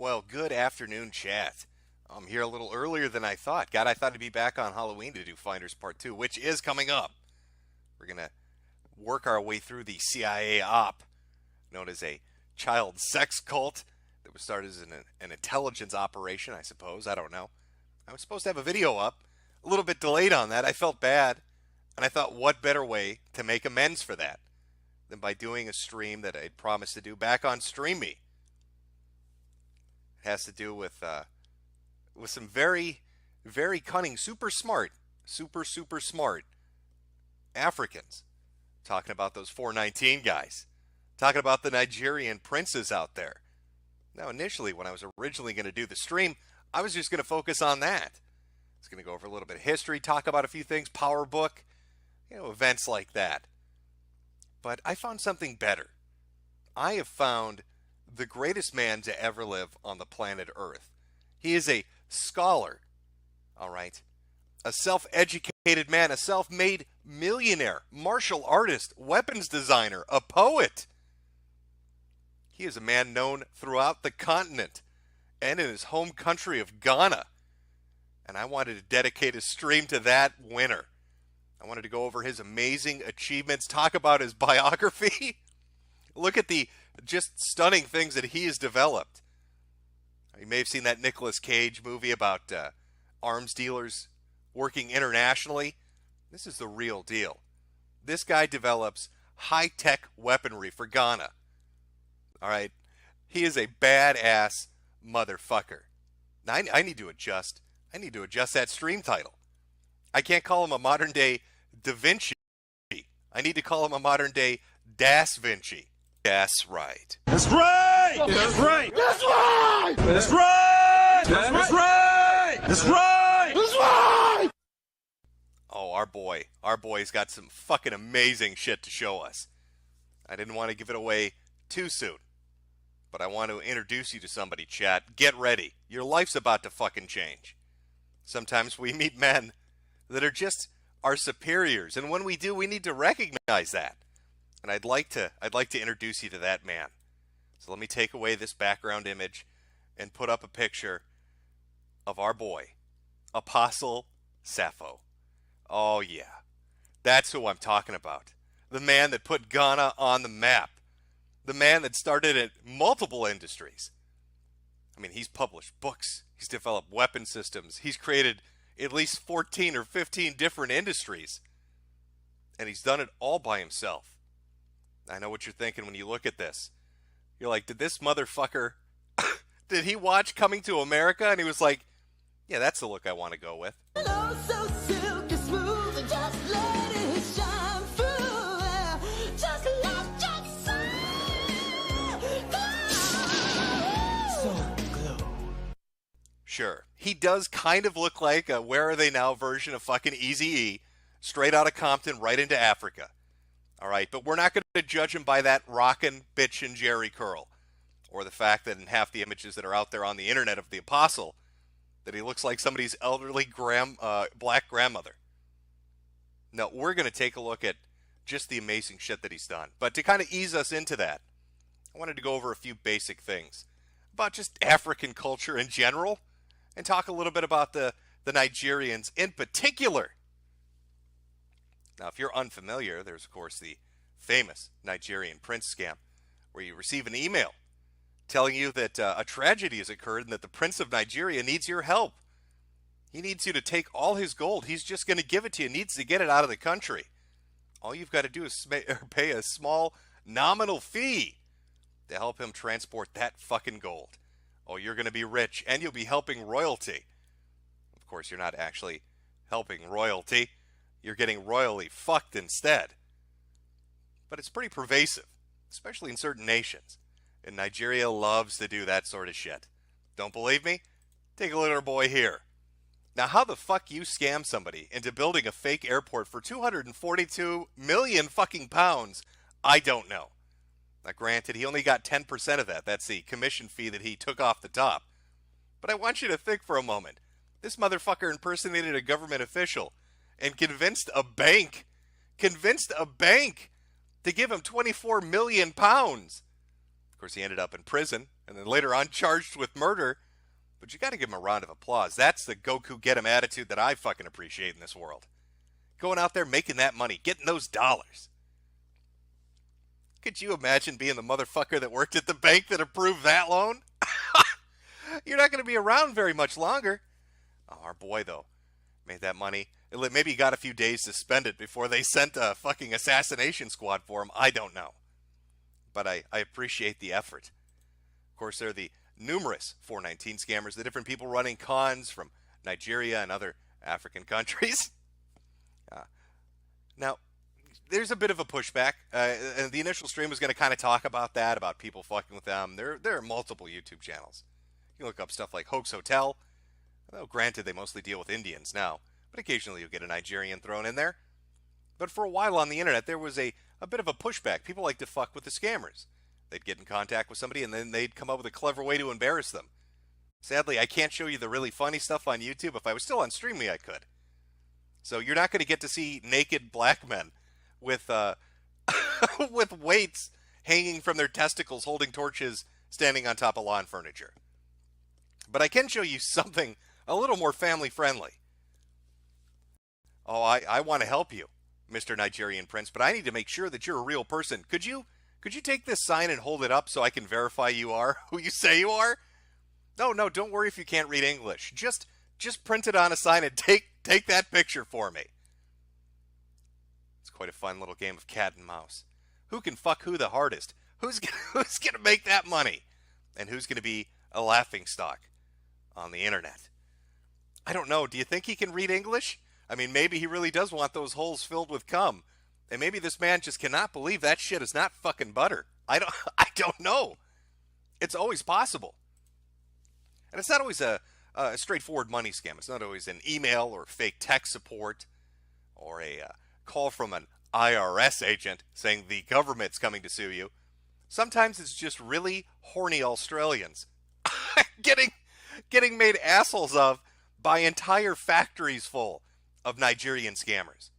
Well, good afternoon, chat. I'm here a little earlier than I thought. God, I thought I'd be back on Halloween to do Finders Part 2, which is coming up. We're going to work our way through the CIA op, known as a child sex cult that was started as an intelligence operation, I suppose. I don't know. I was supposed to have a video up. A little bit delayed on that. I felt bad. And I thought, what better way to make amends for that than by doing a stream that I'd promised to do back on Stream Me. It has to do with some very, very cunning, super smart Africans. Talking about those 419 guys. Talking about the Nigerian princes out there. Now, initially, when I was originally going to do the stream, I was just going to focus on that. I was going to go over a little bit of history, talk about a few things, power book, events like that. But I found something better. I have found the greatest man to ever live on the planet Earth. He is a scholar, all right? A self-educated man, a self-made millionaire, martial artist, weapons designer, a poet. He is a man known throughout the continent and in his home country of Ghana. And I wanted to dedicate a stream to that winner. I wanted to go over his amazing achievements, talk about his biography. Look at the just stunning things that he has developed. You may have seen that Nicolas Cage movie about arms dealers working internationally. This is the real deal. This guy develops high-tech weaponry for Ghana. All right? He is a badass motherfucker. Now, I need to adjust. I need to adjust that stream title. I can't call him a modern-day Da Vinci. I need to call him a modern-day Das Vinci. That's right. That's right! That's right! That's right! That's right! That's right! That's right! That's right! Oh, our boy's got some fucking amazing shit to show us. I didn't want to give it away too soon, but I want to introduce you to somebody, chat. Get ready. Your life's about to fucking change. Sometimes we meet men that are just our superiors, and when we do, we need to recognize that. And I'd like to introduce you to that man. So let me take away this background image and put up a picture of our boy, Apostle Sappho. Oh yeah, that's who I'm talking about. The man that put Ghana on the map. The man that started at multiple industries. I mean, he's published books. He's developed weapon systems. He's created at least 14 or 15 different industries. And he's done it all by himself. I know what you're thinking when you look at this. You're like, did this motherfucker, did he watch Coming to America? And he was like, yeah, that's the look I want to go with. Hello, so silky smooth, and just let it shine through. Just love, just so glow. Sure, he does kind of look like a Where Are They Now version of fucking Eazy-E, straight out of Compton, right into Africa. All right, but we're not going to judge him by that rockin' bitchin' Jerry curl, or the fact that in half the images that are out there on the internet of the Apostle, that he looks like somebody's elderly black grandmother. No, we're going to take a look at just the amazing shit that he's done. But to kind of ease us into that, I wanted to go over a few basic things about just African culture in general, and talk a little bit about the Nigerians in particular. Now, if you're unfamiliar, there's, of course, the famous Nigerian prince scam, where you receive an email telling you that a tragedy has occurred and that the Prince of Nigeria needs your help. He needs you to take all his gold. He's just going to give it to you. Needs to get it out of the country. All you've got to do is pay a small nominal fee to help him transport that fucking gold. Oh, you're going to be rich, and you'll be helping royalty. Of course, you're not actually helping royalty. You're getting royally fucked instead. But it's pretty pervasive, especially in certain nations. And Nigeria loves to do that sort of shit. Don't believe me? Take a look at our boy here. Now, how the fuck you scam somebody into building a fake airport for 242 million fucking pounds, I don't know. Now, granted, he only got 10% of that. That's the commission fee that he took off the top. But I want you to think for a moment. This motherfucker impersonated a government official and convinced a bank to give him 24 million pounds. course, he ended up in prison and then later on charged with murder. But you got to give him a round of applause. That's the Goku get him attitude that I fucking appreciate in this world. Going out there making that money, getting those dollars. Could you imagine being the motherfucker that worked at the bank that approved that loan? You're not going to be around very much longer. Oh, our boy, though, made that money. Maybe he got a few days to spend it before they sent a fucking assassination squad for him. I don't know. But I appreciate the effort. Of course, there are the numerous 419 scammers, the different people running cons from Nigeria and other African countries. Now, there's a bit of a pushback. And the initial stream was going to kind of talk about that, about people fucking with them. There are multiple YouTube channels. You can look up stuff like Hoax Hotel. Well, granted, they mostly deal with Indians now, but occasionally you'll get a Nigerian thrown in there. But for a while on the internet, there was a bit of a pushback. People like to fuck with the scammers. They'd get in contact with somebody, and then they'd come up with a clever way to embarrass them. Sadly, I can't show you the really funny stuff on YouTube. If I was still on Streamly, I could. So you're not going to get to see naked black men with with weights hanging from their testicles, holding torches, standing on top of lawn furniture. But I can show you something a little more family-friendly. Oh, I want to help you, Mr. Nigerian Prince, but I need to make sure that you're a real person. Could you take this sign and hold it up so I can verify you are who you say you are? No, don't worry if you can't read English. Just print it on a sign and take that picture for me. It's quite a fun little game of cat and mouse. Who can fuck who the hardest? Who's gonna make that money? And who's gonna be a laughingstock on the internet? I don't know. Do you think he can read English? I mean, maybe he really does want those holes filled with cum. And maybe this man just cannot believe that shit is not fucking butter. I don't know. It's always possible. And it's not always a straightforward money scam. It's not always an email or fake tech support or a call from an IRS agent saying the government's coming to sue you. Sometimes it's just really horny Australians getting made assholes of by entire factories full of Nigerian scammers.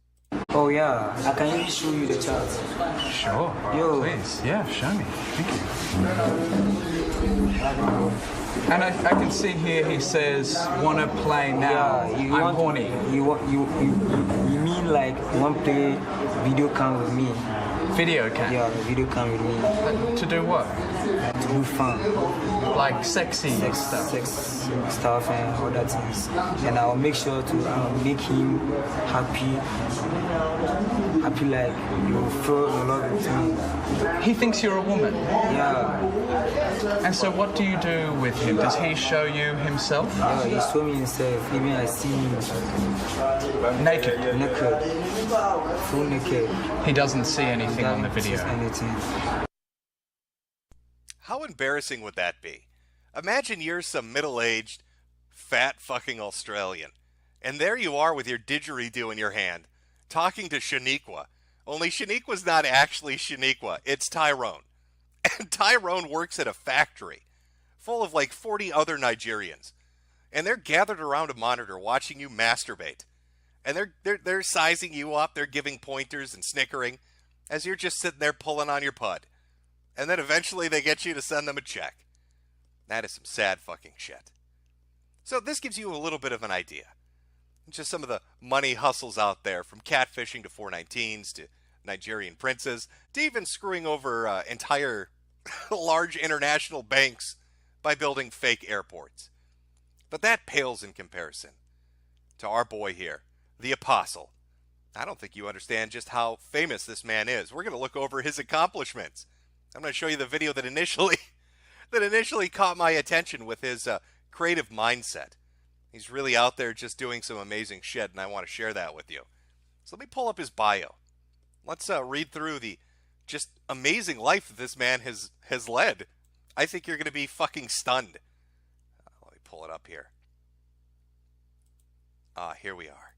Oh yeah, I can really show you the chart. Sure. Yo. Please. Yeah, show me. Thank you. And I can see here he says, "Wanna play now?" Yeah, I'm horny. You mean like you want to play video cam with me? Video cam. Yeah, video cam with me. To do what? To do fun. Like sexy stuff. Sex stuff and all that things. And I'll make sure to make him happy. Happy like you feel a lot with me. He thinks you're a woman. Yeah. And so what do you do with him? Does he show you himself? Yeah, he showed me himself. Even I see him Naked. naked. Full naked. He doesn't see anything on the video. Anything. How embarrassing would that be? Imagine you're some middle-aged, fat fucking Australian, and there you are with your didgeridoo in your hand, talking to Shaniqua. Only Shaniqua's not actually Shaniqua, it's Tyrone. And Tyrone works at a factory full of like 40 other Nigerians. And they're gathered around a monitor watching you masturbate. And they're sizing you up, they're giving pointers and snickering as you're just sitting there pulling on your pud. And then eventually they get you to send them a check. That is some sad fucking shit. So this gives you a little bit of an idea. Just some of the money hustles out there, from catfishing to 419s to Nigerian princes to even screwing over entire large international banks by building fake airports. But that pales in comparison to our boy here, the Apostle. I don't think you understand just how famous this man is. We're going to look over his accomplishments. I'm going to show you the video that initially caught my attention with his creative mindset. He's really out there just doing some amazing shit, and I want to share that with you. So let me pull up his bio. Let's read through the just amazing life that this man has led. I think you're going to be fucking stunned. Let me pull it up here. Here we are.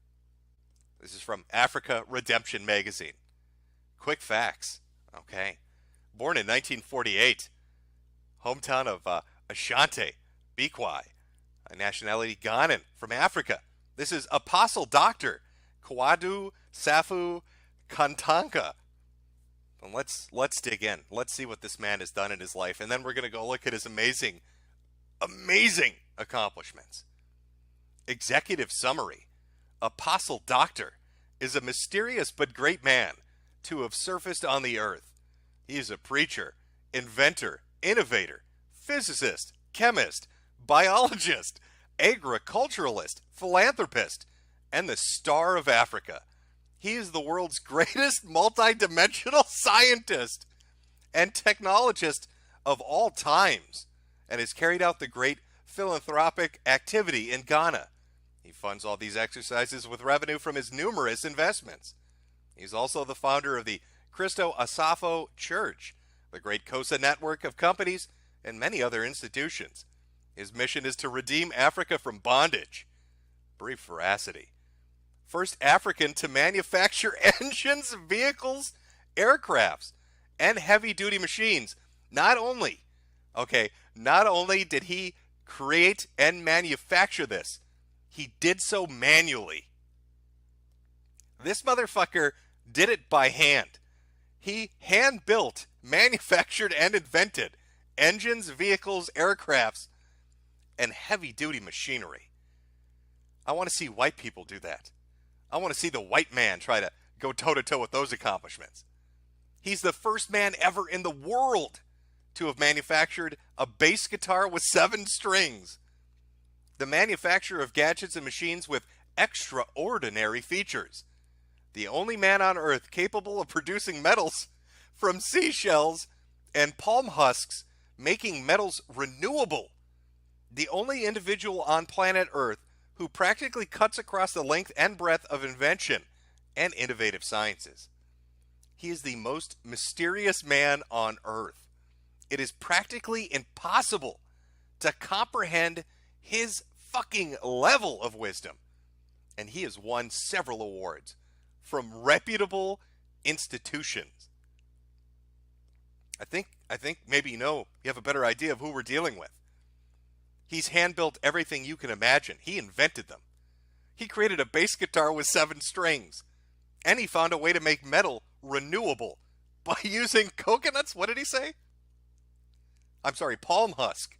This is from Africa Redemption Magazine. Quick facts. Okay. Born in 1948. Hometown of Ashanti, Bikwai. A nationality Ghanaian from Africa. This is Apostle Dr. Kwadu Safu Kantanka. And let's dig in. Let's see what this man has done in his life, and then we're going to go look at his amazing accomplishments. Executive summary. Apostle Doctor is a mysterious but great man to have surfaced on the earth. He is a preacher, inventor, innovator, physicist, chemist, biologist, agriculturalist, philanthropist, and the star of Africa. He is the world's greatest multidimensional scientist and technologist of all times, and has carried out the great philanthropic activity in Ghana. He funds all these exercises with revenue from his numerous investments. He's also the founder of the Cristo Asafo Church, the great COSA network of companies, and many other institutions. His mission is to redeem Africa from bondage. Brief veracity. First African to manufacture engines, vehicles, aircrafts, and heavy-duty machines. Not only did he create and manufacture this, he did so manually. This motherfucker did it by hand. He hand-built, manufactured, and invented engines, vehicles, aircrafts, and heavy-duty machinery. I want to see white people do that. I want to see the white man try to go toe-to-toe with those accomplishments. He's the first man ever in the world to have manufactured a bass guitar with 7 strings. The manufacturer of gadgets and machines with extraordinary features. The only man on Earth capable of producing metals from seashells and palm husks, making metals renewable. The only individual on planet Earth who practically cuts across the length and breadth of invention and innovative sciences. He is the most mysterious man on Earth. It is practically impossible to comprehend his fucking level of wisdom. And he has won several awards from reputable institutions. I think maybe you have a better idea of who we're dealing with. He's hand-built everything you can imagine. He invented them. He created a bass guitar with 7 strings. And he found a way to make metal renewable by using coconuts. What did he say? I'm sorry, palm husk.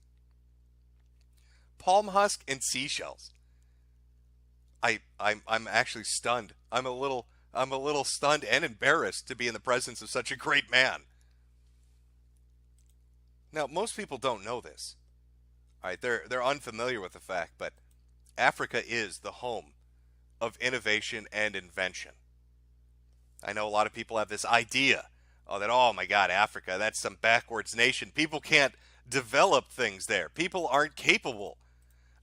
Palm husk and seashells. I'm actually stunned. I'm a little stunned and embarrassed to be in the presence of such a great man. Now, most people don't know this. All right, they're unfamiliar with the fact, but Africa is the home of innovation and invention. I know a lot of people have this idea, that, oh my God, Africa, that's some backwards nation. People can't develop things there. People aren't capable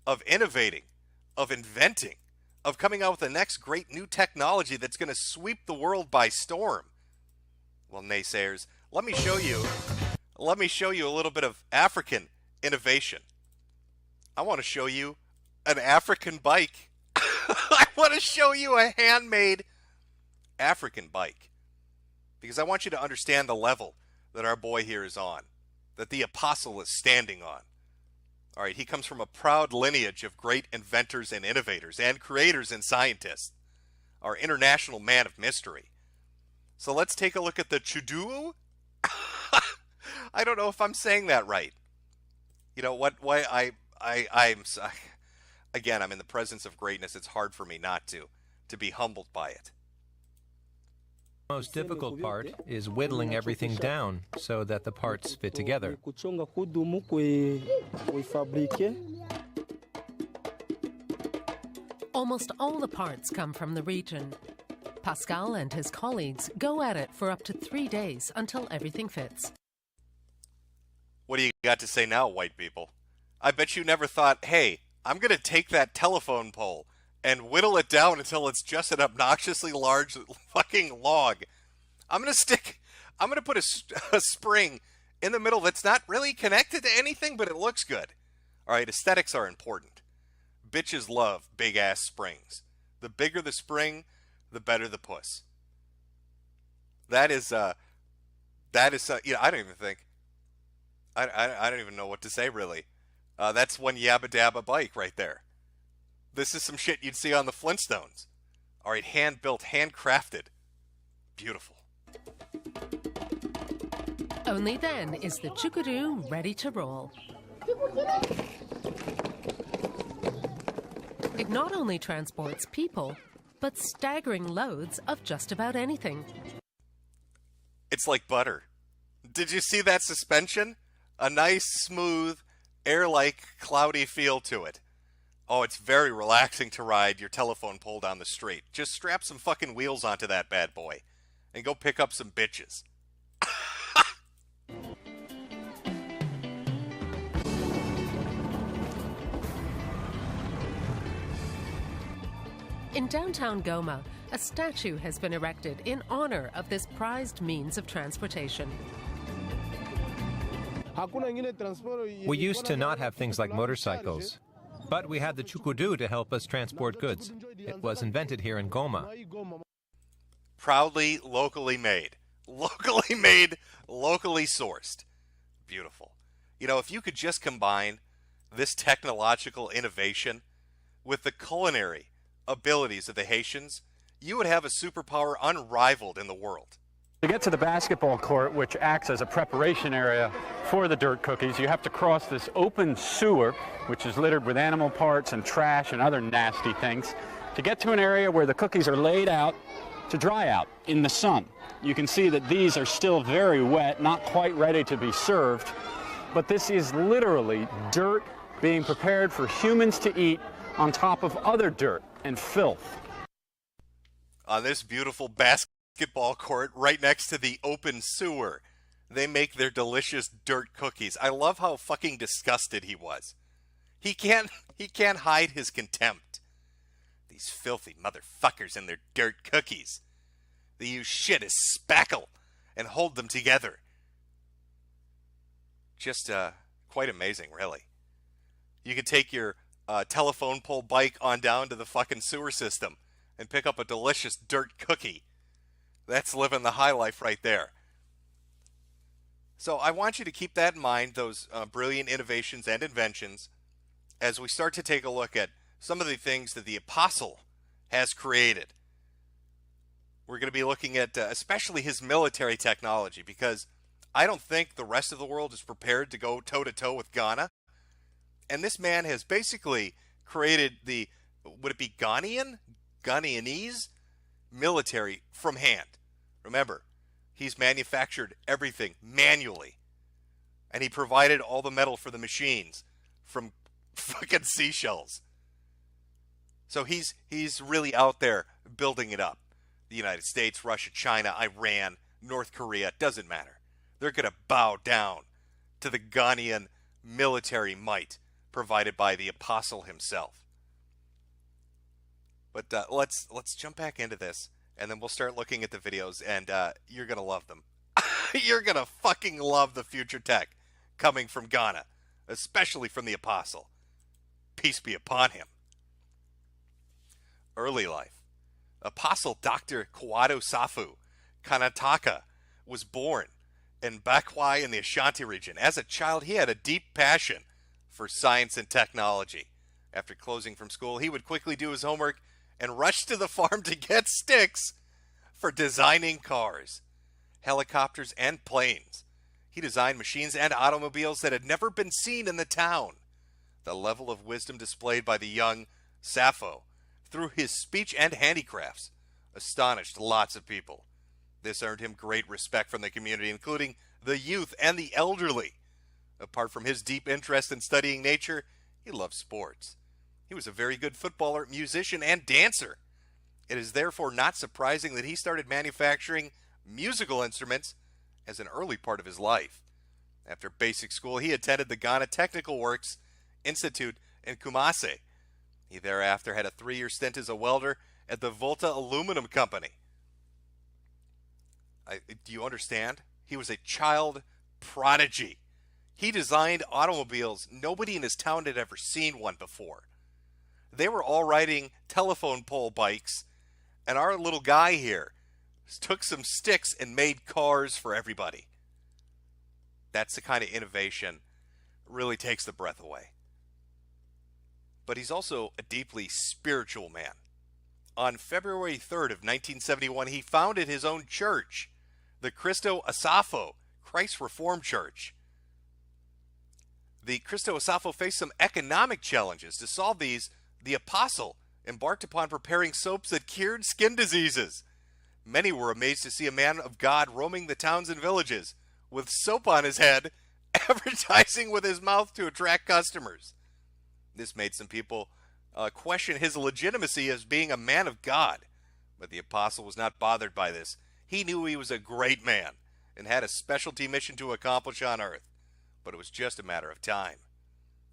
of innovating, of inventing, of coming out with the next great new technology that's going to sweep the world by storm. Well, naysayers, let me show you a little bit of African innovation. I want to show you an African bike. I want to show you a handmade African bike. Because I want you to understand the level that our boy here is on. That the apostle is standing on. All right, he comes from a proud lineage of great inventors and innovators and creators and scientists. Our international man of mystery. So let's take a look at the Chudu. I don't know if I'm saying that right. You know what? Why I'm again, I'm in the presence of greatness. It's hard for me not to be humbled by it. The most difficult part is whittling everything down so that the parts fit together. Almost all the parts come from the region. Pascal and his colleagues go at it for up to 3 days until everything fits. What do you got to say now, white people? I bet you never thought, hey, I'm going to take that telephone pole and whittle it down until it's just an obnoxiously large fucking log. I'm going to put a spring in the middle that's not really connected to anything, but it looks good. All right, aesthetics are important. Bitches love big-ass springs. The bigger the spring, the better the puss. I don't even know what to say, really. That's one yabba dabba bike right there. This is some shit you'd see on the Flintstones. All right, hand-built, handcrafted. Beautiful. Only then is the chukuru ready to roll. It not only transports people, but staggering loads of just about anything. It's like butter. Did you see that suspension? A nice, smooth, air-like, cloudy feel to it. Oh, it's very relaxing to ride your telephone pole down the street. Just strap some fucking wheels onto that bad boy and go pick up some bitches. In downtown Goma, a statue has been erected in honor of this prized means of transportation. We used to not have things like motorcycles, but we had the chukudu to help us transport goods. It was invented here in Goma. Proudly locally made. Locally made, locally sourced. Beautiful. You know, if you could just combine this technological innovation with the culinary abilities of the Haitians, you would have a superpower unrivaled in the world. To get to the basketball court, which acts as a preparation area for the dirt cookies, you have to cross this open sewer, which is littered with animal parts and trash and other nasty things, to get to an area where the cookies are laid out to dry out in the sun. You can see that these are still very wet, not quite ready to be served, but this is literally dirt being prepared for humans to eat on top of other dirt and filth. On this beautiful basketball court right next to the open sewer, they make their delicious dirt cookies. I love how fucking disgusted he was. He can't hide his contempt. These filthy motherfuckers and their dirt cookies. They use shit as spackle and hold them together. Just quite amazing, really. You could take your telephone pole bike on down to the fucking sewer system and pick up a delicious dirt cookie. That's living the high life right there. So I want you to keep that in mind, those brilliant innovations and inventions, as we start to take a look at some of the things that the apostle has created. We're going to be looking at especially his military technology, because I don't think the rest of the world is prepared to go toe-to-toe with Ghana. And this man has basically created the, would it be Ghanaianese military from hand. Remember, he's manufactured everything manually. And he provided all the metal for the machines from fucking seashells. So he's really out there building it up. The United States, Russia, China, Iran, North Korea, doesn't matter. They're going to bow down to the Ghanaian military might provided by the apostle himself. But let's jump back into this, and then we'll start looking at the videos, and you're going to love them. You're going to fucking love the future tech coming from Ghana, especially from the apostle. Peace be upon him. Early life. Apostle Dr. Kwado Safu Kanataka was born in Bakwai in the Ashanti region. As a child, he had a deep passion for science and technology. After closing from school, he would quickly do his homework and rush to the farm to get sticks for designing cars, helicopters, and planes. He designed machines and automobiles that had never been seen in the town. The level of wisdom displayed by the young Sappho through his speech and handicrafts astonished lots of people. This earned him great respect from the community, including the youth and the elderly. Apart from his deep interest in studying nature, he loved sports. He was a very good footballer, musician, and dancer. It is therefore not surprising that he started manufacturing musical instruments as an early part of his life. After basic school, he attended the Ghana Technical Works Institute in Kumasi. He thereafter had a 3-year stint as a welder at the Volta Aluminum Company. Do you understand? He was a child prodigy. He designed automobiles nobody in his town had ever seen one before. They were all riding telephone pole bikes, and our little guy here took some sticks and made cars for everybody. That's the kind of innovation that really takes the breath away. But he's also a deeply spiritual man. On February 3rd of 1971, he founded his own church, the Cristo Asafo Christ Reformed Church. The Cristo Asafo faced some economic challenges. To solve these, the apostle embarked upon preparing soaps that cured skin diseases. Many were amazed to see a man of God roaming the towns and villages with soap on his head, advertising with his mouth to attract customers. This made some people question his legitimacy as being a man of God. But the apostle was not bothered by this. He knew he was a great man and had a specialty mission to accomplish on earth. But it was just a matter of time.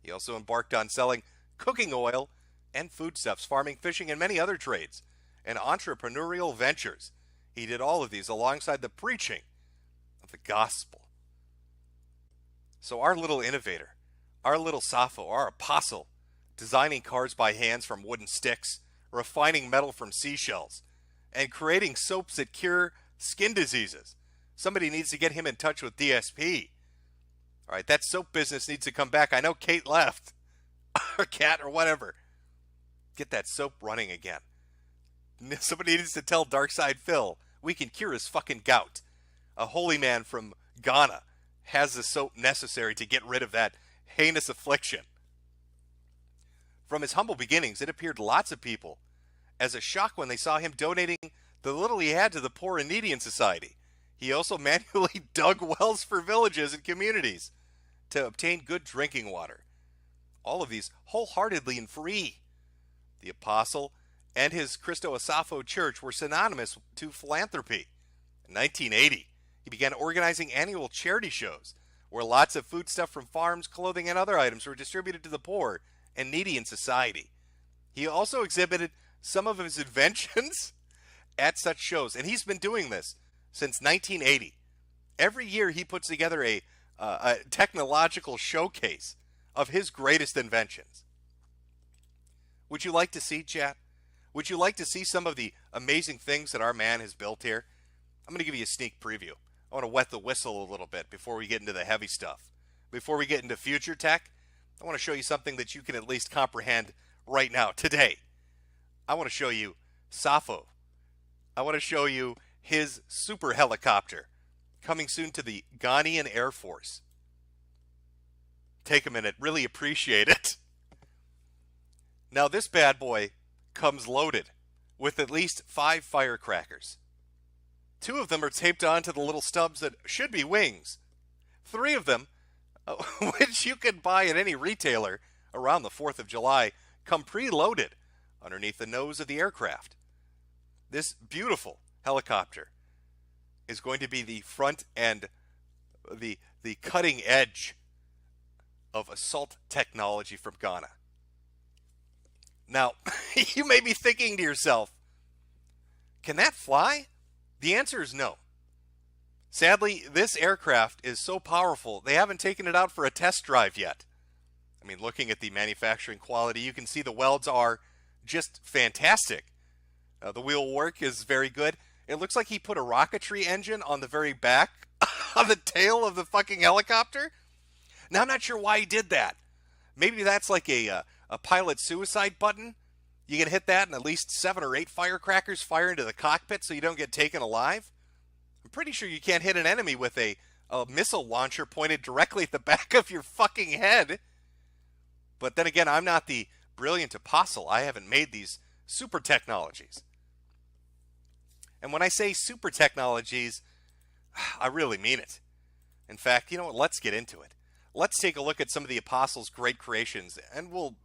He also embarked on selling cooking oil and foodstuffs, farming, fishing, and many other trades and entrepreneurial ventures. He did all of these alongside the preaching of the gospel. So our little innovator, our little Sappho, our apostle, designing cars by hands from wooden sticks, refining metal from seashells, and creating soaps that cure skin diseases. Somebody needs to get him in touch with DSP. All right, that soap business needs to come back. I know Kate left, or Kat, or whatever. Get that soap running again. Somebody needs to tell Darkside Phil we can cure his fucking gout. A holy man from Ghana has the soap necessary to get rid of that heinous affliction. From his humble beginnings, it appeared lots of people as a shock when they saw him donating the little he had to the poor and needy in society. He also manually dug wells for villages and communities to obtain good drinking water. All of these wholeheartedly and free. The apostle and his Cristo Asafo church were synonymous to philanthropy. In 1980, he began organizing annual charity shows where lots of foodstuff from farms, clothing, and other items were distributed to the poor and needy in society. He also exhibited some of his inventions at such shows, and he's been doing this since 1980. Every year he puts together a technological showcase of his greatest inventions. Would you like to see, chat? Would you like to see some of the amazing things that our man has built here? I'm going to give you a sneak preview. I want to wet the whistle a little bit before we get into the heavy stuff. Before we get into future tech, I want to show you something that you can at least comprehend right now, today. I want to show you Sappho. I want to show you his super helicopter coming soon to the Ghanaian Air Force. Take a minute, really appreciate it. Now this bad boy comes loaded with at least 5 firecrackers. 2 of them are taped onto the little stubs that should be wings. 3 of them, which you can buy at any retailer around the 4th of July, come preloaded underneath the nose of the aircraft. This beautiful helicopter is going to be the front and the cutting edge of assault technology from Ghana. Now, you may be thinking to yourself, can that fly? The answer is no. Sadly, this aircraft is so powerful, they haven't taken it out for a test drive yet. I mean, looking at the manufacturing quality, you can see the welds are just fantastic. The wheel work is very good. It looks like he put a rocketry engine on the very back of the tail of the fucking helicopter. Now, I'm not sure why he did that. Maybe that's like a pilot suicide button. You can hit that and at least 7 or 8 firecrackers fire into the cockpit so you don't get taken alive. I'm pretty sure you can't hit an enemy with a missile launcher pointed directly at the back of your fucking head. But then again, I'm not the brilliant apostle. I haven't made these super technologies. And when I say super technologies, I really mean it. In fact, you know what? Let's get into it. Let's take a look at some of the apostle's great creations, and we'll,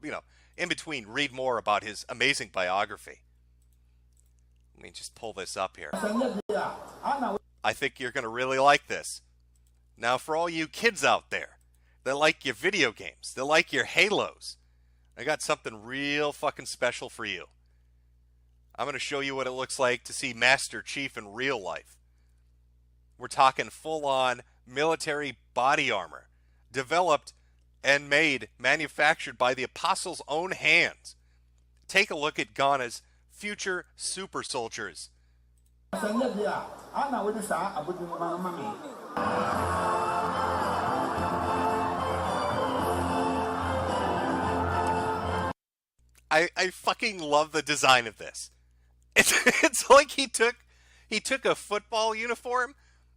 in between, read more about his amazing biography. Let me just pull this up here. I think you're going to really like this. Now, for all you kids out there that like your video games, that like your Halos, I got something real fucking special for you. I'm going to show you what it looks like to see Master Chief in real life. We're talking full-on military body armor, developed and manufactured by the apostle's own hands. Take a look at Ghana's future super soldiers. I fucking love the design of this. It's like he took a football uniform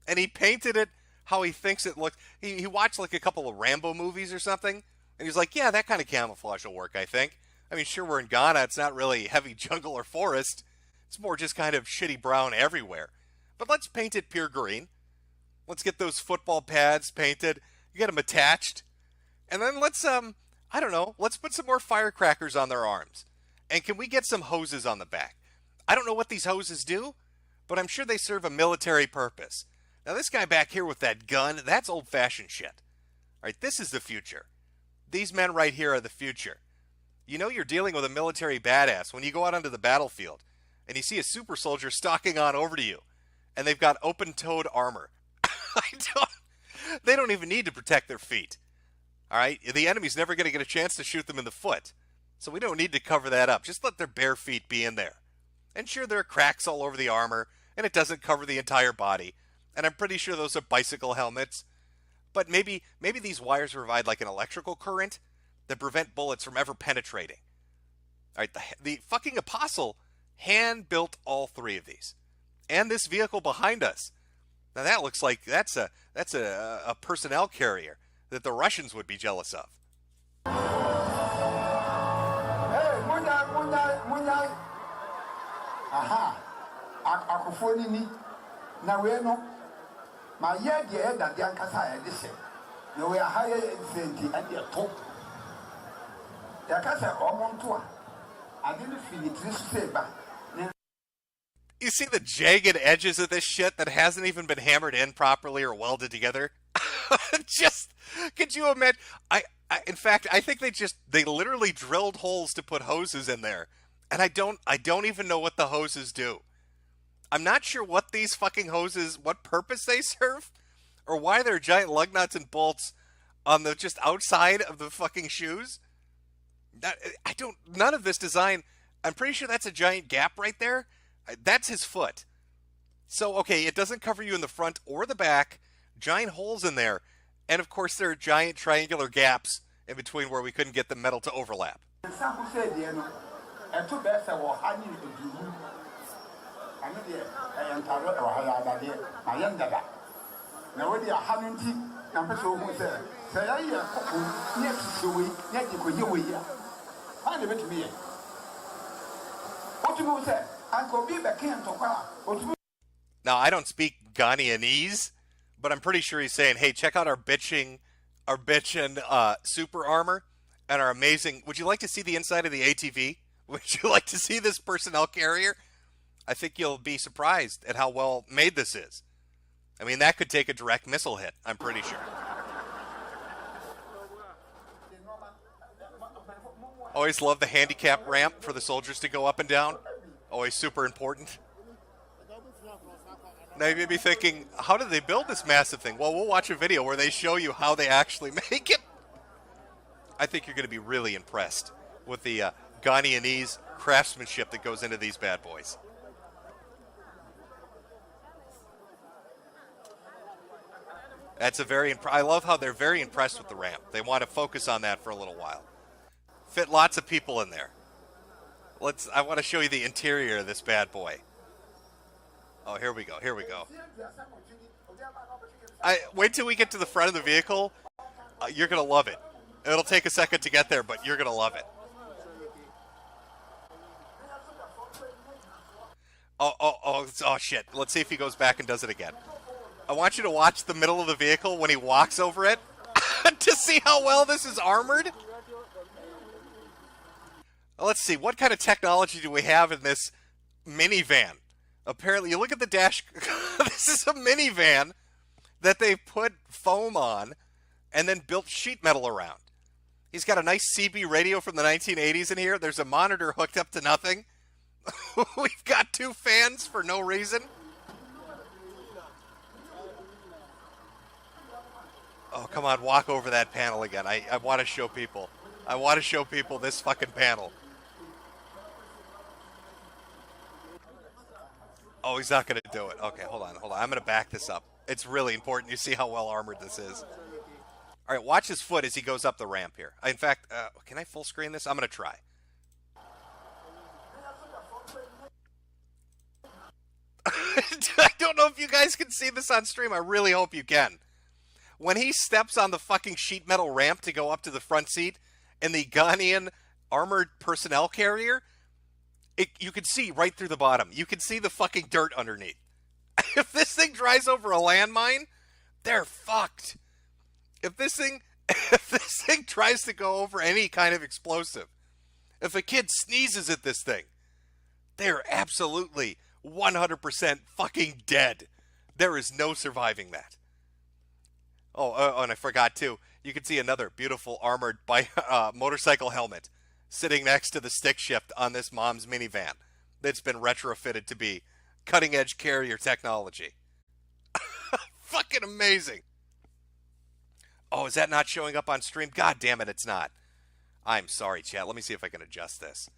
and he painted it how he thinks it looks. He watched like a couple of Rambo movies or something, and he's like, yeah, that kind of camouflage will work, I think. I mean, sure, we're in Ghana. It's not really heavy jungle or forest. It's more just kind of shitty brown everywhere. But let's paint it pure green. Let's get those football pads painted. You get them attached. And then let's, I don't know, let's put some more firecrackers on their arms. And can we get some hoses on the back? I don't know what these hoses do, but I'm sure they serve a military purpose. Now, this guy back here with that gun, that's old-fashioned shit. All right, this is the future. These men right here are the future. You know you're dealing with a military badass when you go out onto the battlefield and you see a super soldier stalking on over to you, and they've got open-toed armor. They don't even need to protect their feet. All right, the enemy's never going to get a chance to shoot them in the foot, so we don't need to cover that up. Just let their bare feet be in there. And sure, there are cracks all over the armor, and it doesn't cover the entire body. And I'm pretty sure those are bicycle helmets. But maybe these wires provide like an electrical current that prevent bullets from ever penetrating. All right, the fucking Apostle hand-built all three of these. And this vehicle behind us. Now that looks like that's a personnel carrier that the Russians would be jealous of. Hey, Munyai. Aha. Akufoni ni. Na we no. Ma ye de e da de ankasa e de se. No we aha ye senti e de to. Ya kasa omonto a. Ade no finitri se ba. You see the jagged edges of this shit that hasn't even been hammered in properly or welded together? Just, could you imagine? In fact, I think they literally drilled holes to put hoses in there. And I don't even know what the hoses do. I'm not sure what these fucking hoses, what purpose they serve, or why there are giant lug nuts and bolts on the just outside of the fucking shoes. None of this design, I'm pretty sure that's a giant gap right there. That's his foot. So, okay, it doesn't cover you in the front or the back. Giant holes in there. And, of course, there are giant triangular gaps in between where we couldn't get the metal to overlap. Now, I don't speak Ghanaianese, but I'm pretty sure he's saying, hey, check out our bitchin' super armor and our amazing... Would you like to see the inside of the ATV? Would you like to see this personnel carrier? I think you'll be surprised at how well made this is. I mean, that could take a direct missile hit, I'm pretty sure. Always love the handicap ramp for the soldiers to go up and down. Always super important. Now you may be thinking, how did they build this massive thing? Well, we'll watch a video where they show you how they actually make it. I think you're going to be really impressed with the Ghanaianese craftsmanship that goes into these bad boys. That's I love how they're very impressed with the ramp. They want to focus on that for a little while. Fit lots of people in there. I want to show you the interior of this bad boy. Oh, here we go. Wait till we get to the front of the vehicle. You're going to love it. It'll take a second to get there, but you're going to love it. Oh, shit. Let's see if he goes back and does it again. I want you to watch the middle of the vehicle when he walks over it to see how well this is armored. Let's see, what kind of technology do we have in this minivan? Apparently, you look at the dash. This is a minivan that they put foam on and then built sheet metal around. He's got a nice CB radio from the 1980s in here. There's a monitor hooked up to nothing. We've got 2 fans for no reason. Oh, come on, walk over that panel again. I want to show people. I want to show people this fucking panel. Oh, he's not going to do it. Okay, hold on. I'm going to back this up. It's really important you see how well armored this is. All right, watch his foot as he goes up the ramp here. In fact, can I full screen this? I'm going to try. I don't know if you guys can see this on stream. I really hope you can. when he steps on the fucking sheet metal ramp to go up to the front seat in the Ghanaian armored personnel carrier, you can see right through the bottom. You can see the fucking dirt underneath. If this thing drives over a landmine, they're fucked. If this thing tries to go over any kind of explosive, if a kid sneezes at this thing, they're absolutely 100% fucking dead. There is no surviving that. Oh, and I forgot too. You can see another beautiful armored motorcycle helmet sitting next to the stick shift on this mom's minivan that's been retrofitted to be cutting-edge carrier technology. Fucking amazing. Oh, is that not showing up on stream? God damn it, it's not. I'm sorry, chat. Let me see if I can adjust this.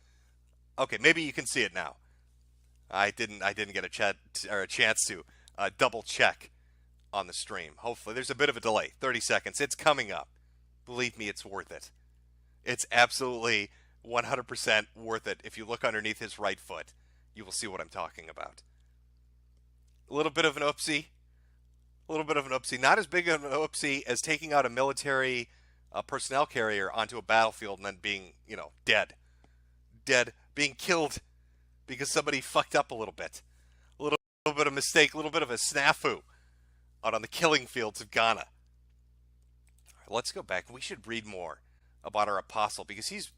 Okay, maybe you can see it now. I didn't get a chance to double check on the stream. Hopefully, there's a bit of a delay. 30 seconds. It's coming up. Believe me, it's worth it. It's absolutely 100% worth it. If you look underneath his right foot, you will see what I'm talking about. A little bit of an oopsie. A little bit of an oopsie. Not as big of an oopsie as taking out a military personnel carrier onto a battlefield and then being, dead. Dead. Being killed because somebody fucked up a little bit. A little bit of mistake, a little bit of a snafu out on the killing fields of Ghana. Let's go back. We should read more about our apostle because he's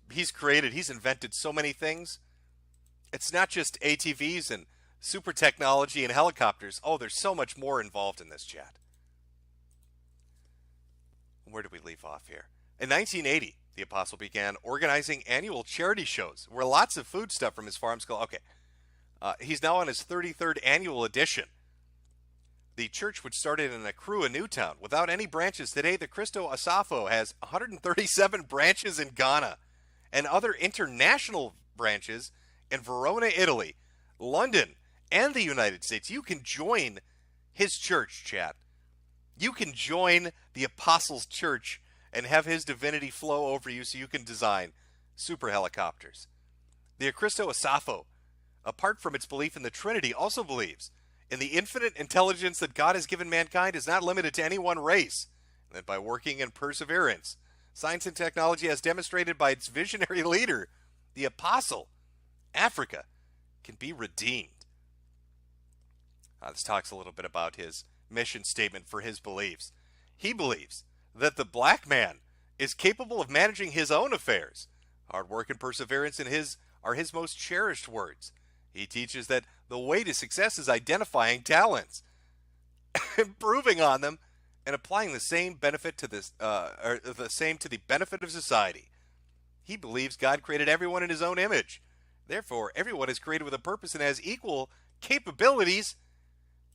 invented so many things. It's not just ATVs and super technology and helicopters. Oh, there's so much more involved in this, chat. Where do we leave off here? In 1980, the apostle began organizing annual charity shows where lots of food stuff from his farms go. Okay, he's now on his 33rd annual edition. The church, which started in Accra, Newtown, without any branches today, the Cristo Asafo has 137 branches in Ghana and other international branches in Verona, Italy, London, and the United States. You can join his church, chat. You can join the Apostles' Church and have his divinity flow over you so you can design super helicopters. The Cristo Asafo, apart from its belief in the Trinity, also believes in the infinite intelligence that God has given mankind is not limited to any one race, and that by working in perseverance, science and technology, as demonstrated by its visionary leader, the Apostle, Africa can be redeemed. This talks a little bit about his mission statement for his beliefs. He believes that the black man is capable of managing his own affairs. Hard work and perseverance are his most cherished words. He teaches that the way to success is identifying talents, improving on them, and applying the same benefit to the benefit of society. He believes God created everyone in his own image. Therefore, everyone is created with a purpose and has equal capabilities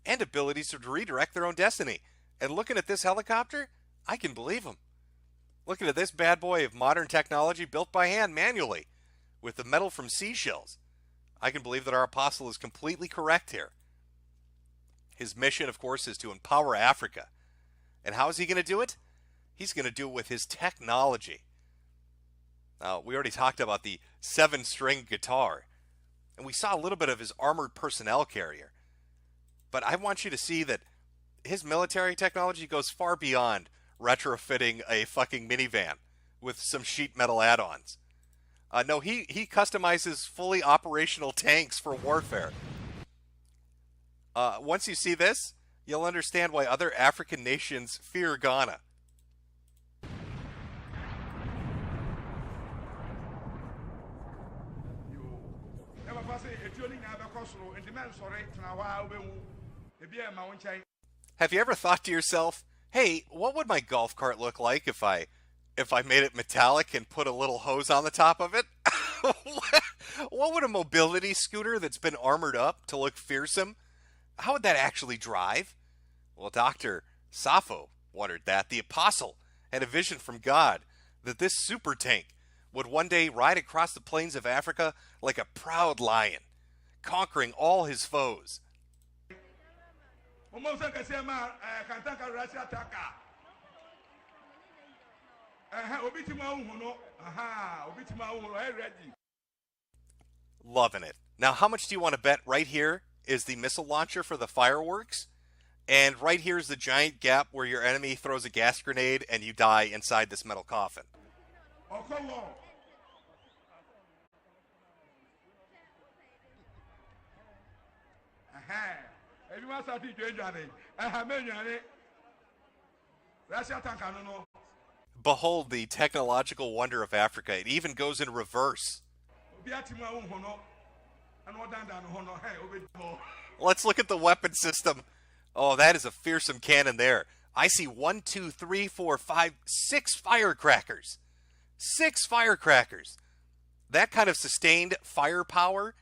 and abilities to redirect their own destiny. And looking at this helicopter, I can believe him. Looking at this bad boy of modern technology built by hand manually with the metal from seashells, I can believe that our apostle is completely correct here. His mission, of course, is to empower Africa. And how is he going to do it? He's going to do it with his technology. Now, we already talked about the 7-string guitar, and we saw a little bit of his armored personnel carrier. But I want you to see that his military technology goes far beyond retrofitting a fucking minivan with some sheet metal add-ons. No, he customizes fully operational tanks for warfare. Once you see this, you'll understand why other African nations fear Ghana. Have you ever thought to yourself, hey, what would my golf cart look like if I made it metallic and put a little hose on the top of it? What would a mobility scooter that's been armored up to look fearsome, how would that actually drive? Well, Dr. Safo wondered that. The apostle had a vision from God that this super tank would one day ride across the plains of Africa like a proud lion, conquering all his foes. Loving it. Now, how much do you want to bet right here is the missile launcher for the fireworks? And right here is the giant gap where your enemy throws a gas grenade and you die inside this metal coffin. Behold the technological wonder of Africa. It even goes in reverse. Let's look at the weapon system. Oh, that is a fearsome cannon there. I see 1, 2, 3, 4, 5, 6 firecrackers. 6 firecrackers. That kind of sustained firepower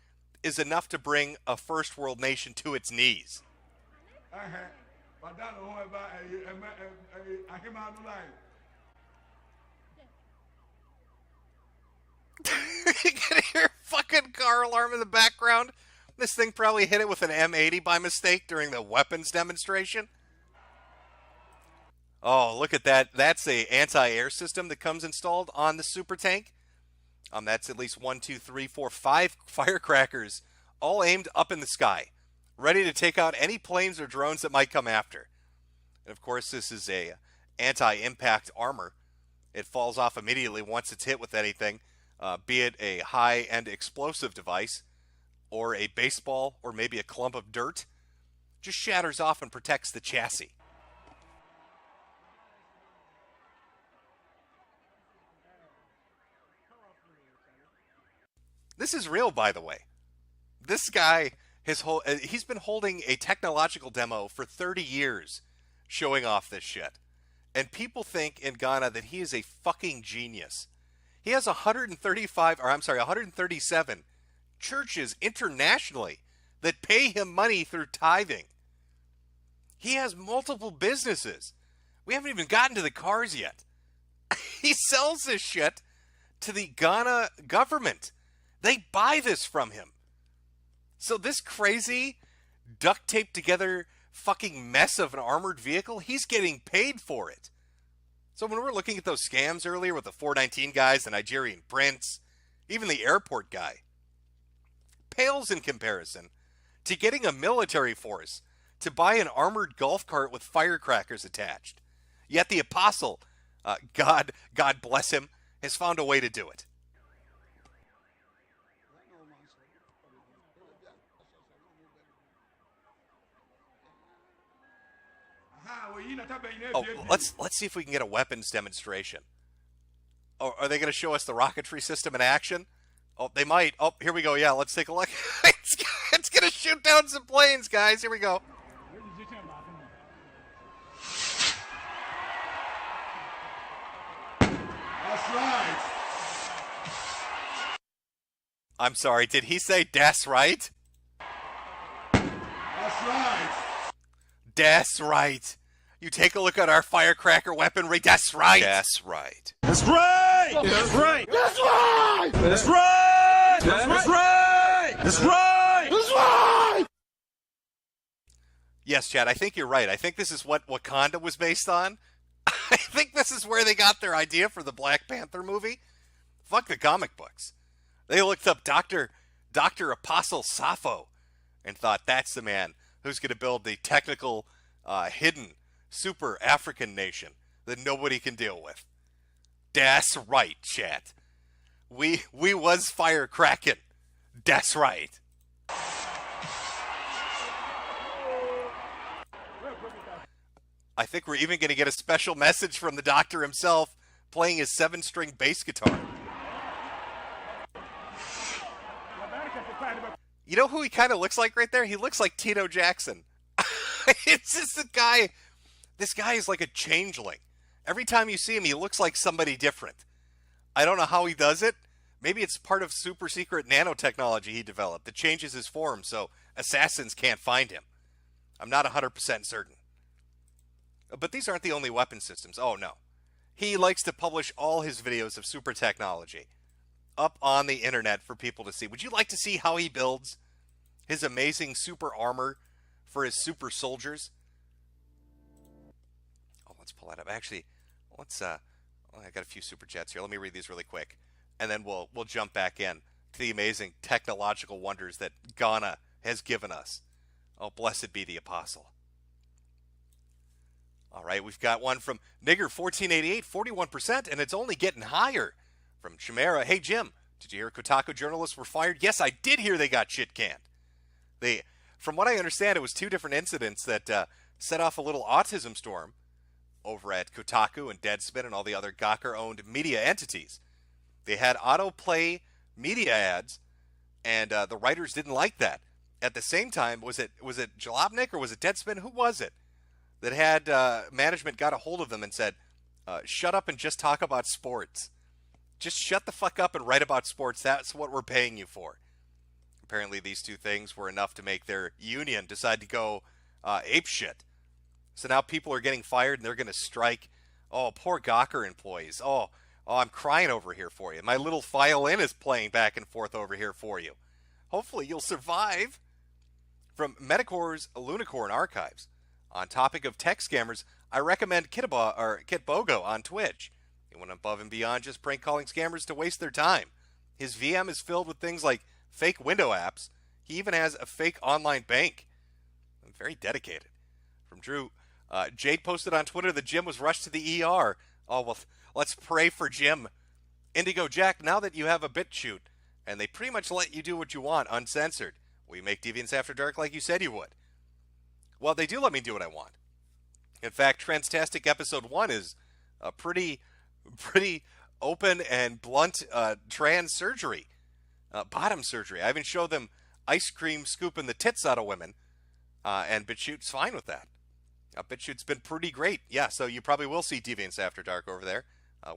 is enough to bring a first world nation to its knees. You can hear a fucking car alarm in the background. This thing probably hit it with an M80 by mistake during the weapons demonstration. Oh, look at that. That's a anti-air system that comes installed on the super tank. That's at least 1, 2, 3, 4, 5 firecrackers, all aimed up in the sky, ready to take out any planes or drones that might come after. And of course, this is a anti-impact armor. It falls off immediately once it's hit with anything, be it a high-end explosive device, or a baseball, or maybe a clump of dirt. Just shatters off and protects the chassis. This is real, by the way. This guy, he's been holding a technological demo for 30 years, showing off this shit. And people think in Ghana that he is a fucking genius. He has 137 churches internationally that pay him money through tithing. He has multiple businesses. We haven't even gotten to the cars yet. He sells this shit to the Ghana government. They buy this from him. So this crazy, duct taped together fucking mess of an armored vehicle, he's getting paid for it. So when we're looking at those scams earlier with the 419 guys, the Nigerian prince, even the airport guy, pales in comparison to getting a military force to buy an armored golf cart with firecrackers attached. Yet the apostle, God bless him, has found a way to do it. Oh, let's see if we can get a weapons demonstration. Oh, are they going to show us the rocketry system in action? Oh, they might. Oh, here we go. Yeah, let's take a look. It's going to shoot down some planes, guys. Here we go. That's right. I'm sorry, did he say that's right? That's right. That's right. You take a look at our firecracker weaponry. That's right. That's right. That's right. That's right. That's right. That's right. That's right. That's right. That's right. Yes, Chad, I think you're right. I think this is what Wakanda was based on. I think this is where they got their idea for the Black Panther movie. Fuck the comic books. They looked up Dr. Apostle Sappho and thought that's the man who's going to build the technical, hidden, super African nation that nobody can deal with. That's right, chat. We was firecracking. That's right. I think we're even going to get a special message from the doctor himself playing his 7-string bass guitar. You know who he kind of looks like right there? He looks like Tito Jackson. It's just the guy. This guy is like a changeling. Every time you see him, he looks like somebody different. I don't know how he does it. Maybe it's part of super secret nanotechnology he developed that changes his form so assassins can't find him. I'm not 100% certain. But these aren't the only weapon systems. Oh, no. He likes to publish all his videos of super technology up on the internet for people to see. Would you like to see how he builds his amazing super armor for his super soldiers? Oh, let's pull that up. Actually, let's I got a few super chats here. Let me read these really quick, and then we'll jump back in to the amazing technological wonders that Ghana has given us. Oh, blessed be the apostle. All right, we've got one from Nigger1488, 41%, and it's only getting higher. From Chimera, hey Jim, did you hear Kotaku journalists were fired? Yes, I did hear they got shit canned. From what I understand, it was 2 different incidents that set off a little autism storm over at Kotaku and Deadspin and all the other Gawker-owned media entities. They had autoplay media ads, and the writers didn't like that. At the same time, was it Jalopnik or was it Deadspin? Who was it that had management got a hold of them and said, shut up and just talk about sports. Just shut the fuck up and write about sports. That's what we're paying you for. Apparently these 2 things were enough to make their union decide to go apeshit. So now people are getting fired and they're going to strike. Oh, poor Gawker employees. Oh, I'm crying over here for you. My little violin is playing back and forth over here for you. Hopefully you'll survive. From Metokur's Lunicorn Archives. On topic of tech scammers, I recommend Kitbogo on Twitch. He went above and beyond just prank calling scammers to waste their time. His VM is filled with things like fake window apps. He even has a fake online bank. I'm very dedicated. From Drew, Jade posted on Twitter that Jim was rushed to the ER. Oh, well, let's pray for Jim. Indigo Jack, now that you have a BitChute, and they pretty much let you do what you want, uncensored, will you make Deviants After Dark like you said you would? Well, they do let me do what I want. In fact, Transtastic Episode 1 is a pretty open and blunt trans surgery, bottom surgery. I even show them ice cream scooping the tits out of women, and BitChute's fine with that. BitChute's been pretty great. Yeah, so you probably will see Deviants After Dark over there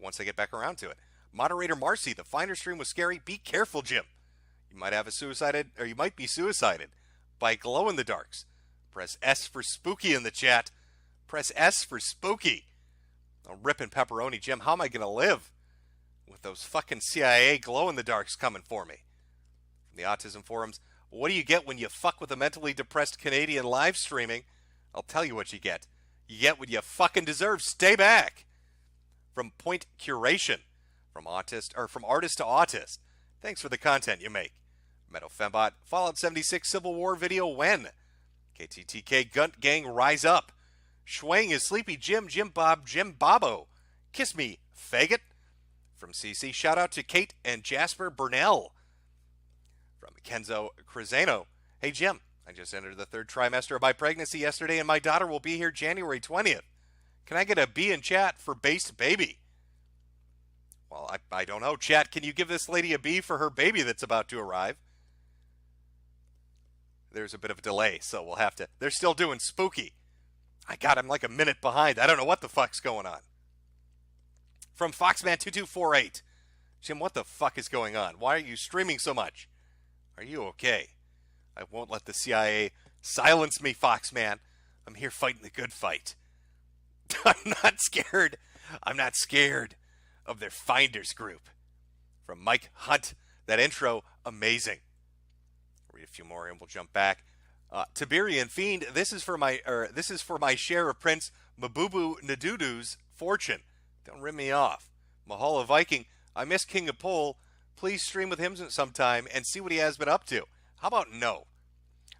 once I get back around to it. Moderator Marcy, the Finder stream was scary. Be careful, Jim. You might you might be suicided by glow in the darks. Press S for spooky in the chat. Press S for spooky. I'm ripping pepperoni, Jim. How am I going to live with those fucking CIA glow in the darks coming for me? From the Autism Forums, what do you get when you fuck with a mentally depressed Canadian live streaming? I'll tell you what you get. You get what you fucking deserve. Stay back. From Point Curation, from artist to autist. Thanks for the content you make. Meadow Fembot, Fallout 76 Civil War video when? KTTK Gunt Gang rise up. Schwang is Sleepy Jim, Jim Bob, Jim Bobo. Kiss me, faggot. From CC, shout out to Kate and Jasper Burnell. From Kenzo Crisano, hey Jim, I just entered the 3rd trimester of my pregnancy yesterday and my daughter will be here January 20th. Can I get a B in chat for based baby? Well, I don't know. Chat, can you give this lady a B for her baby that's about to arrive? There's a bit of a delay, so we'll have to. They're still doing spooky. I'm like a minute behind. I don't know what the fuck's going on. From Foxman2248. Jim, what the fuck is going on? Why are you streaming so much? Are you okay? I won't let the CIA silence me, Foxman. I'm here fighting the good fight. I'm not scared. I'm not scared of their finders group. From Mike Hunt. That intro, amazing. Read a few more and we'll jump back. Tiberian Fiend, this is for my share of Prince Mabubu Nadudu's fortune. Don't rip me off. Mahala Viking, I miss King of Pole. Please stream with him sometime and see what he has been up to. How about no?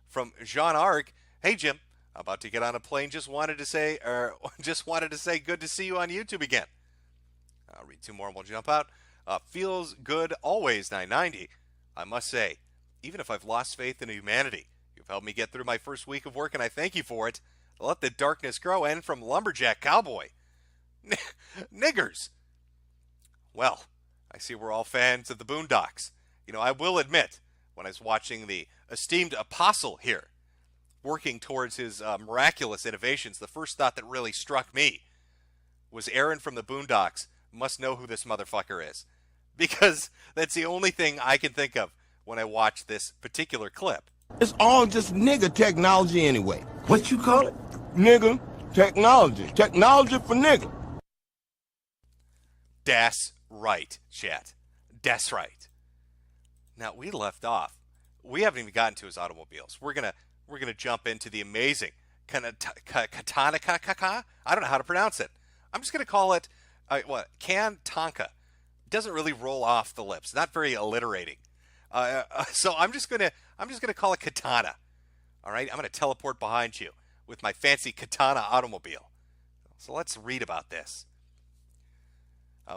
From Jean Arc, hey Jim, about to get on a plane. Just wanted to say good to see you on YouTube again. I'll read 2 more and we'll jump out. Feels good always 990. I must say, even if I've lost faith in humanity, you've helped me get through my first week of work and I thank you for it. Let the darkness grow. And from Lumberjack Cowboy. Niggers. Well, I see we're all fans of the Boondocks. You know, I will admit, when I was watching the esteemed apostle here, working towards his miraculous innovations, the first thought that really struck me was Aaron from the Boondocks must know who this motherfucker is. Because that's the only thing I can think of when I watch this particular clip. It's all just nigger technology anyway. What you call it? Nigger technology. Technology for nigger. Das right, chat. Das right. Now, we left off. We haven't even gotten to his automobiles. We're gonna jump into the amazing Katana. I don't know how to pronounce it. I'm just gonna call it Tonka. It doesn't really roll off the lips. Not very alliterating. So I'm just gonna call it Katana. All right. I'm gonna teleport behind you with my fancy Katana automobile. So let's read about this.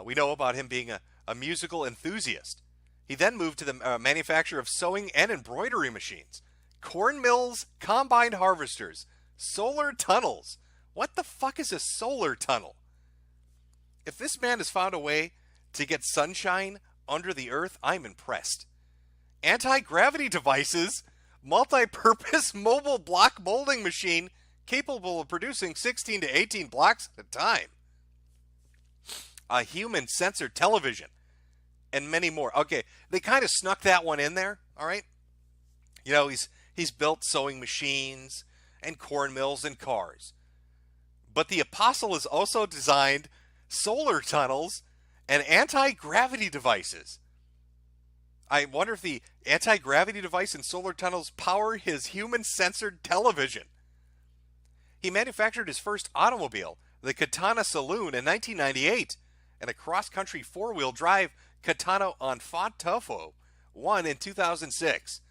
We know about him being a musical enthusiast. He then moved to the manufacture of sewing and embroidery machines, corn mills, combine harvesters, solar tunnels. What the fuck is a solar tunnel? If this man has found a way to get sunshine under the earth, I'm impressed. Anti-gravity devices, multi-purpose mobile block molding machine capable of producing 16 to 18 blocks at a time. A human censored television, and many more. Okay, they kind of snuck that one in there, all right? You know, he's built sewing machines and corn mills and cars. But the Apostle has also designed solar tunnels and anti-gravity devices. I wonder if the anti-gravity device and solar tunnels power his human-censored television. He manufactured his first automobile, the Katana Saloon, in 1998, and a cross-country four-wheel drive Katana Onfantofo won in 2006.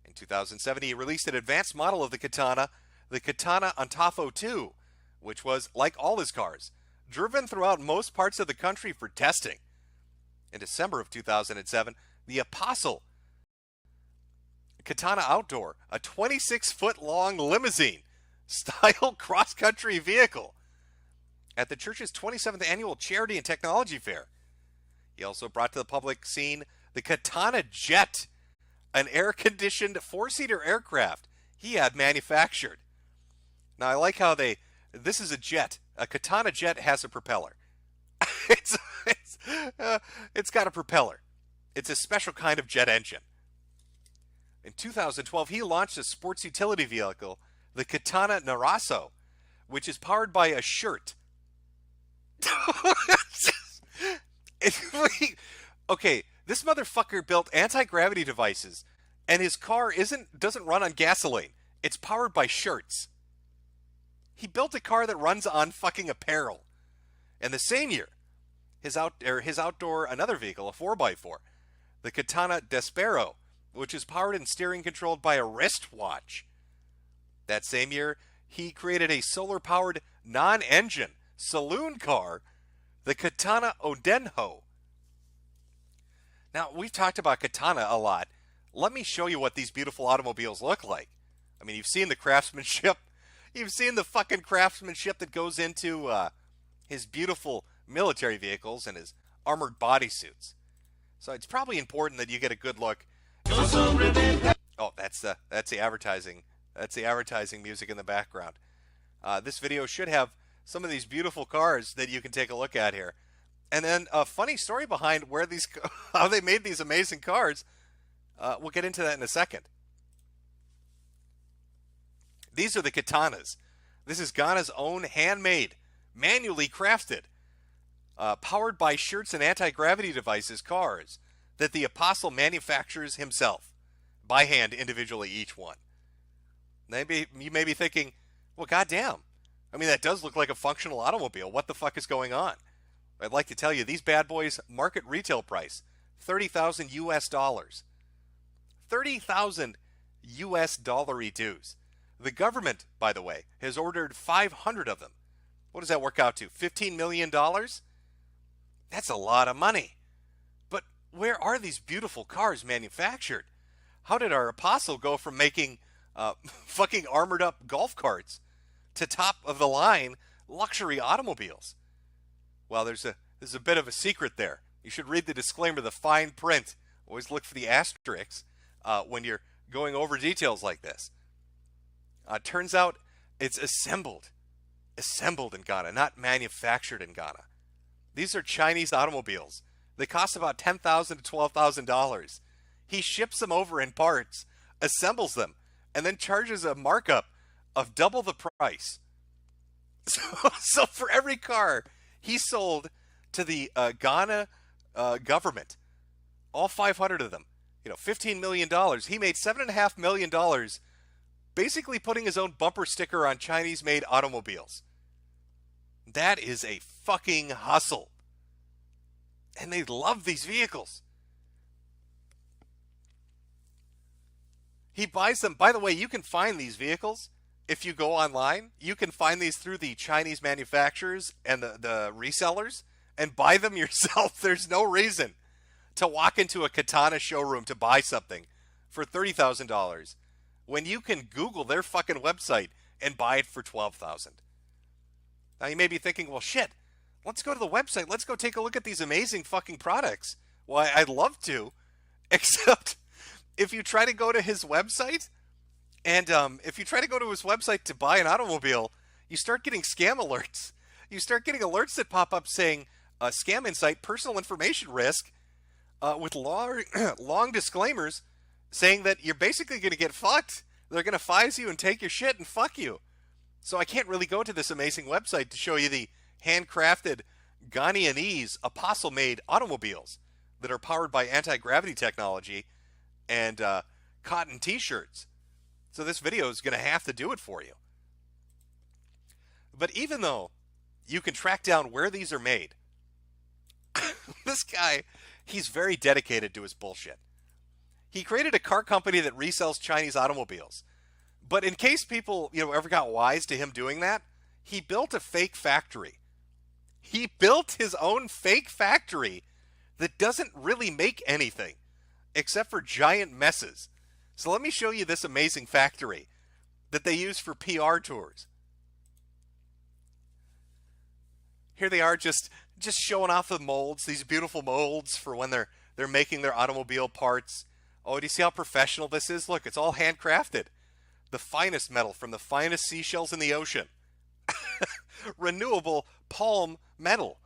In 2007, he released an advanced model of the Katana Ontafo 2, which was, like all his cars, driven throughout most parts of the country for testing. In December of 2007, the Apostle Katana Outdoor, a 26-foot-long limousine-style cross-country vehicle, at the church's 27th annual Charity and Technology Fair. He also brought to the public scene the Katana Jet, an air-conditioned four-seater aircraft he had manufactured. Now, I like how this is a jet. A Katana jet has a propeller. It's got a propeller. It's a special kind of jet engine. In 2012, he launched a sports utility vehicle, the Katana Naraso, which is powered by a shirt. Okay, this motherfucker built anti-gravity devices, and his car doesn't run on gasoline. It's powered by shirts. He built a car that runs on fucking apparel. And the same year, his outdoor another vehicle, a 4x4, the Katana Despero, which is powered and steering controlled by a wristwatch. That same year, he created a solar-powered non-engine saloon car, the Katana Odenho. Now, we've talked about Katana a lot. Let me show you what these beautiful automobiles look like. I mean, you've seen the craftsmanship. You've seen the fucking craftsmanship that goes into his beautiful military vehicles and his armored bodysuits. So it's probably important that you get a good look. Oh, that's the advertising. That's the advertising music in the background. This video should have some of these beautiful cars that you can take a look at here. And then a funny story behind how they made these amazing cars. We'll get into that in a second. These are the Katanas. This is Ghana's own handmade, manually crafted, powered by shirts and anti-gravity devices cars that the Apostle manufactures himself, by hand, individually, each one. Maybe you may be thinking, well, goddamn. I mean, that does look like a functional automobile. What the fuck is going on? I'd like to tell you, these bad boys, market retail price, $30,000 US dollars. 30,000 US dollary dues. The government, by the way, has ordered 500 of them. What does that work out to? $15 million? That's a lot of money. But where are these beautiful cars manufactured? How did our Apostle go from making fucking armored up golf carts to top of the line luxury automobiles? Well, there's a bit of a secret there. You should read the disclaimer, the fine print. Always look for the asterisks when you're going over details like this. Turns out it's assembled in Ghana, not manufactured in Ghana. These are Chinese automobiles. They cost about $10,000 to $12,000. He ships them over in parts, assembles them, and then charges a markup of double the price. So for every car he sold to the Ghana government, all 500 of them, $15 million, he made $7.5 million basically putting his own bumper sticker on Chinese-made automobiles. That is a fucking hustle. And they love these vehicles. He buys them. By the way, you can find these vehicles if you go online, you can find these through the Chinese manufacturers and the resellers and buy them yourself. There's no reason to walk into a katana showroom to buy something for $30,000 when you can Google their fucking website and buy it for $12,000. Now you may be thinking, well, shit, let's go to the website. Let's go take a look at these amazing fucking products. Well, I'd love to, except if you try to go to his website, and if you try to go to his website to buy an automobile, you start getting scam alerts. You start getting alerts that pop up saying, scam insight, personal information risk, with long disclaimers saying that you're basically going to get fucked. They're going to FISE you and take your shit and fuck you. So I can't really go to this amazing website to show you the handcrafted Ghanaianese apostle-made automobiles that are powered by anti-gravity technology and cotton t-shirts. So this video is going to have to do it for you. But even though you can track down where these are made, this guy, he's very dedicated to his bullshit. He created a car company that resells Chinese automobiles. But in case people, ever got wise to him doing that, he built a fake factory. He built his own fake factory that doesn't really make anything except for giant messes. So let me show you this amazing factory that they use for PR tours. Here they are just showing off the molds, these beautiful molds for when they're making their automobile parts. Oh, do you see how professional this is? Look, it's all handcrafted. The finest metal from the finest seashells in the ocean. Renewable palm metal.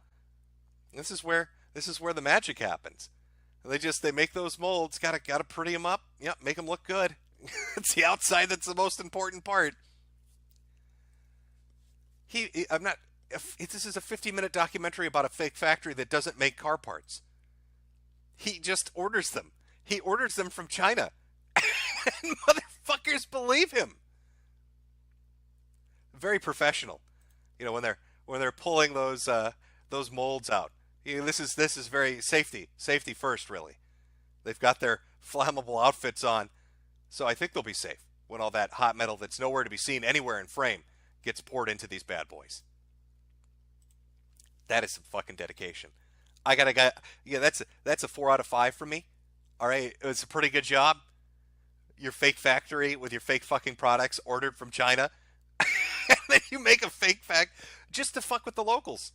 This is where the magic happens. They make those molds, gotta pretty them up. Yep, make them look good. It's the outside that's the most important part. This is a 50-minute documentary about a fake factory that doesn't make car parts. He just orders them. He orders them from China. And motherfuckers believe him. Very professional. When they're pulling those molds out. This is very safety first, really. They've got their flammable outfits on, so I think they'll be safe when all that hot metal that's nowhere to be seen anywhere in frame gets poured into these bad boys. That is some fucking dedication. That's a 4 out of 5 for me. All right, it's a pretty good job. Your fake factory with your fake fucking products ordered from China, and then you make a fake just to fuck with the locals.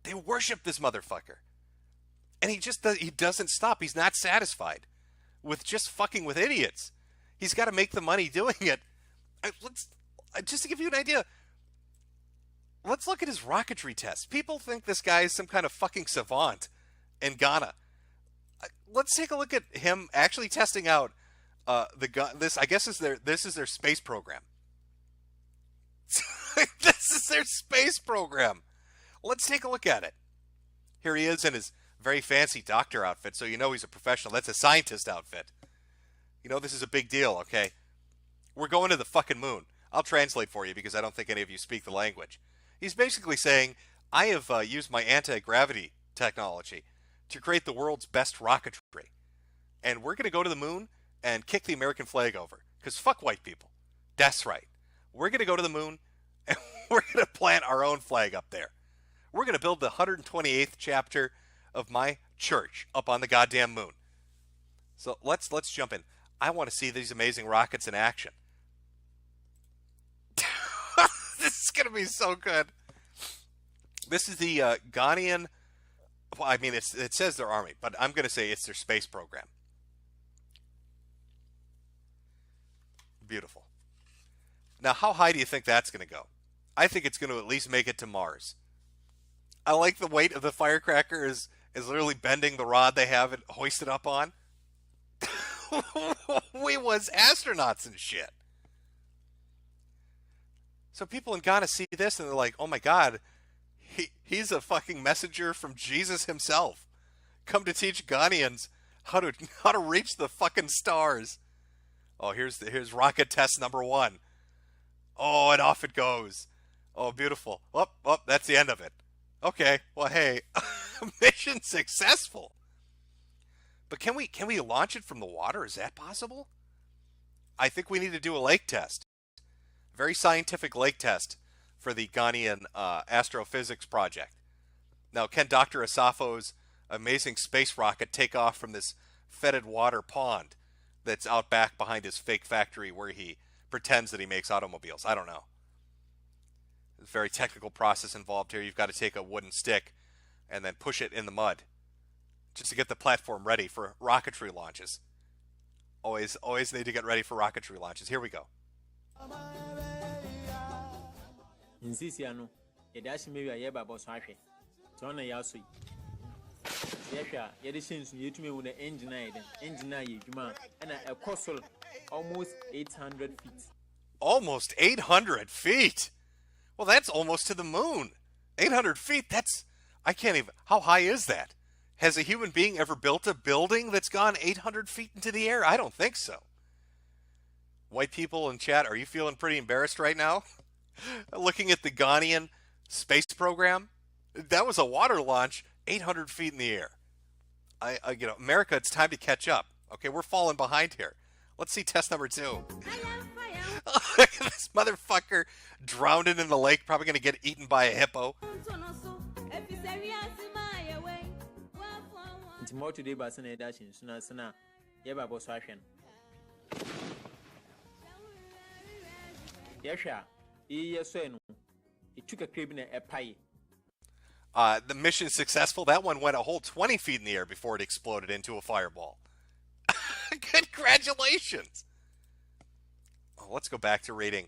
They worship this motherfucker, and he doesn't stop. He's not satisfied with just fucking with idiots. He's got to make the money doing it. Just to give you an idea, let's look at his rocketry tests. People think this guy is some kind of fucking savant in Ghana. Let's take a look at him actually testing out this. I guess this is their space program. This is their space program. Let's take a look at it. Here he is in his very fancy doctor outfit, so he's a professional. That's a scientist outfit. This is a big deal, okay? We're going to the fucking moon. I'll translate for you because I don't think any of you speak the language. He's basically saying, I have used my anti-gravity technology to create the world's best rocketry. And we're going to go to the moon and kick the American flag over. Because fuck white people. That's right. We're going to go to the moon and we're going to plant our own flag up there. We're going to build the 128th chapter of my church up on the goddamn moon. So let's jump in. I want to see these amazing rockets in action. This is going to be so good. This is the Ghanaian. Well, I mean, it says their army, but I'm going to say it's their space program. Beautiful. Now, how high do you think that's going to go? I think it's going to at least make it to Mars. I like the weight of the firecracker is literally bending the rod they have it hoisted up on. We was astronauts and shit. So people in Ghana see this and they're like, oh my God, he's a fucking messenger from Jesus himself. Come to teach Ghanaians how to reach the fucking stars. Oh, here's rocket test number 1. Oh, and off it goes. Oh, beautiful. Oh, that's the end of it. Okay, well, hey, mission successful. But can we launch it from the water? Is that possible? I think we need to do a lake test. Very scientific lake test for the Ghanaian astrophysics project. Now, can Dr. Asafo's amazing space rocket take off from this fetid water pond that's out back behind his fake factory where he pretends that he makes automobiles? I don't know. There's a very technical process involved here. You've got to take a wooden stick and then push it in the mud just to get the platform ready for rocketry launches. Always need to get ready for rocketry launches. Here we go. Almost 800 feet. Almost 800 feet? Well, that's almost to the moon. 800 feet, I can't even, how high is that? Has a human being ever built a building that's gone 800 feet into the air? I don't think so. White people in chat, are you feeling pretty embarrassed right now? Looking at the Ghanaian space program, that was a water launch 800 feet in the air. America, it's time to catch up. Okay, we're falling behind here. Let's see test number 2. Look at this motherfucker drowning in the lake, probably going to get eaten by a hippo. The mission successful. That one went a whole 20 feet in the air before it exploded into a fireball. Congratulations. Oh, let's go back to reading.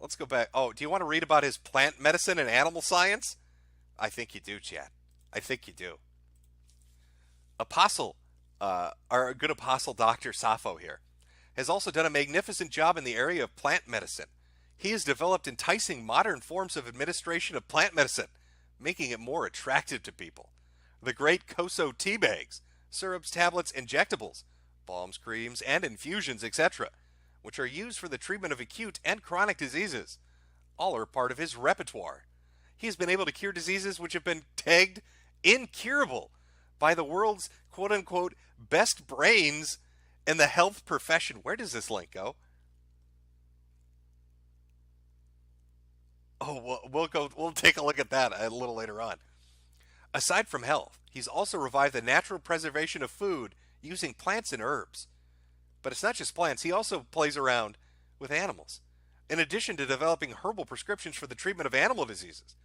Let's go back. Oh, do you want to read about his plant medicine and animal science? I think you do, chat. I think you do. Our good apostle Dr. Safo here, has also done a magnificent job in the area of plant medicine. He has developed enticing modern forms of administration of plant medicine, making it more attractive to people. The great Koso tea bags, syrups, tablets, injectables, balms, creams, and infusions, etc., which are used for the treatment of acute and chronic diseases. All are part of his repertoire. He has been able to cure diseases which have been tagged incurable by the world's quote-unquote best brains in the health profession. Where does this link go? Oh, we'll take a look at that a little later on. Aside from health, he's also revived the natural preservation of food using plants and herbs. But it's not just plants, he also plays around with animals. In addition to developing herbal prescriptions for the treatment of animal diseases,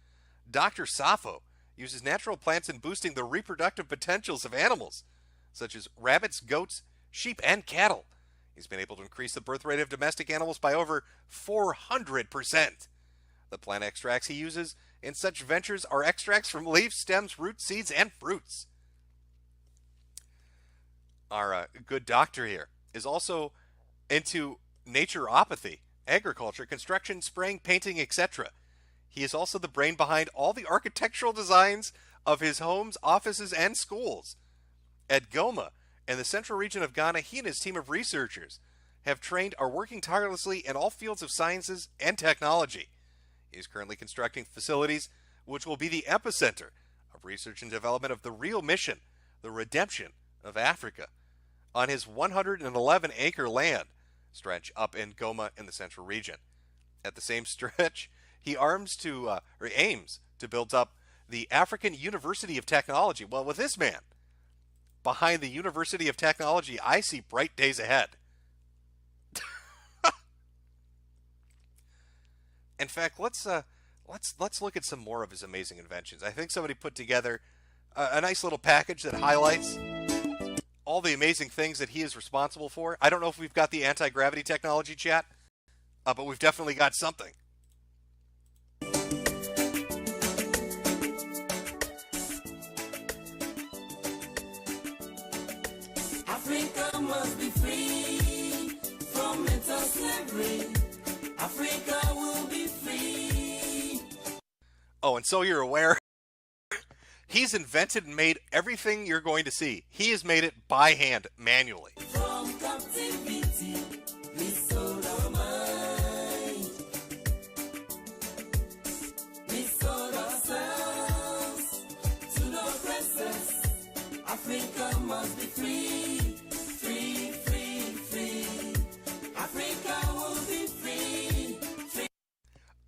Dr. Safo uses natural plants in boosting the reproductive potentials of animals, such as rabbits, goats, sheep, and cattle. He's been able to increase the birth rate of domestic animals by over 400%. The plant extracts he uses in such ventures are extracts from leaves, stems, roots, seeds, and fruits. Our good doctor here is also into naturopathy, agriculture, construction, spraying, painting, etc. He is also the brain behind all the architectural designs of his homes, offices, and schools. At Goma, in the central region of Ghana, he and his team of researchers are working tirelessly in all fields of sciences and technology. He is currently constructing facilities which will be the epicenter of research and development of the real mission, the redemption of Africa, on his 111-acre land stretch up in Goma in the central region. At the same stretch, he aims to build up the African University of Technology. Well, with this man behind the University of Technology, I see bright days ahead. In fact, let's look at some more of his amazing inventions. I think somebody put together a nice little package that highlights all the amazing things that he is responsible for. I don't know if we've got the anti-gravity technology, chat, but we've definitely got something. Africa must be free from mental slavery. Africa will be free. Oh, and so you're aware, he's invented and made everything you're going to see. He has made it by hand, manually. From captivity, restore our mind. Restore ourselves to the princess. Africa must be free. Free, free, free. Africa will be free.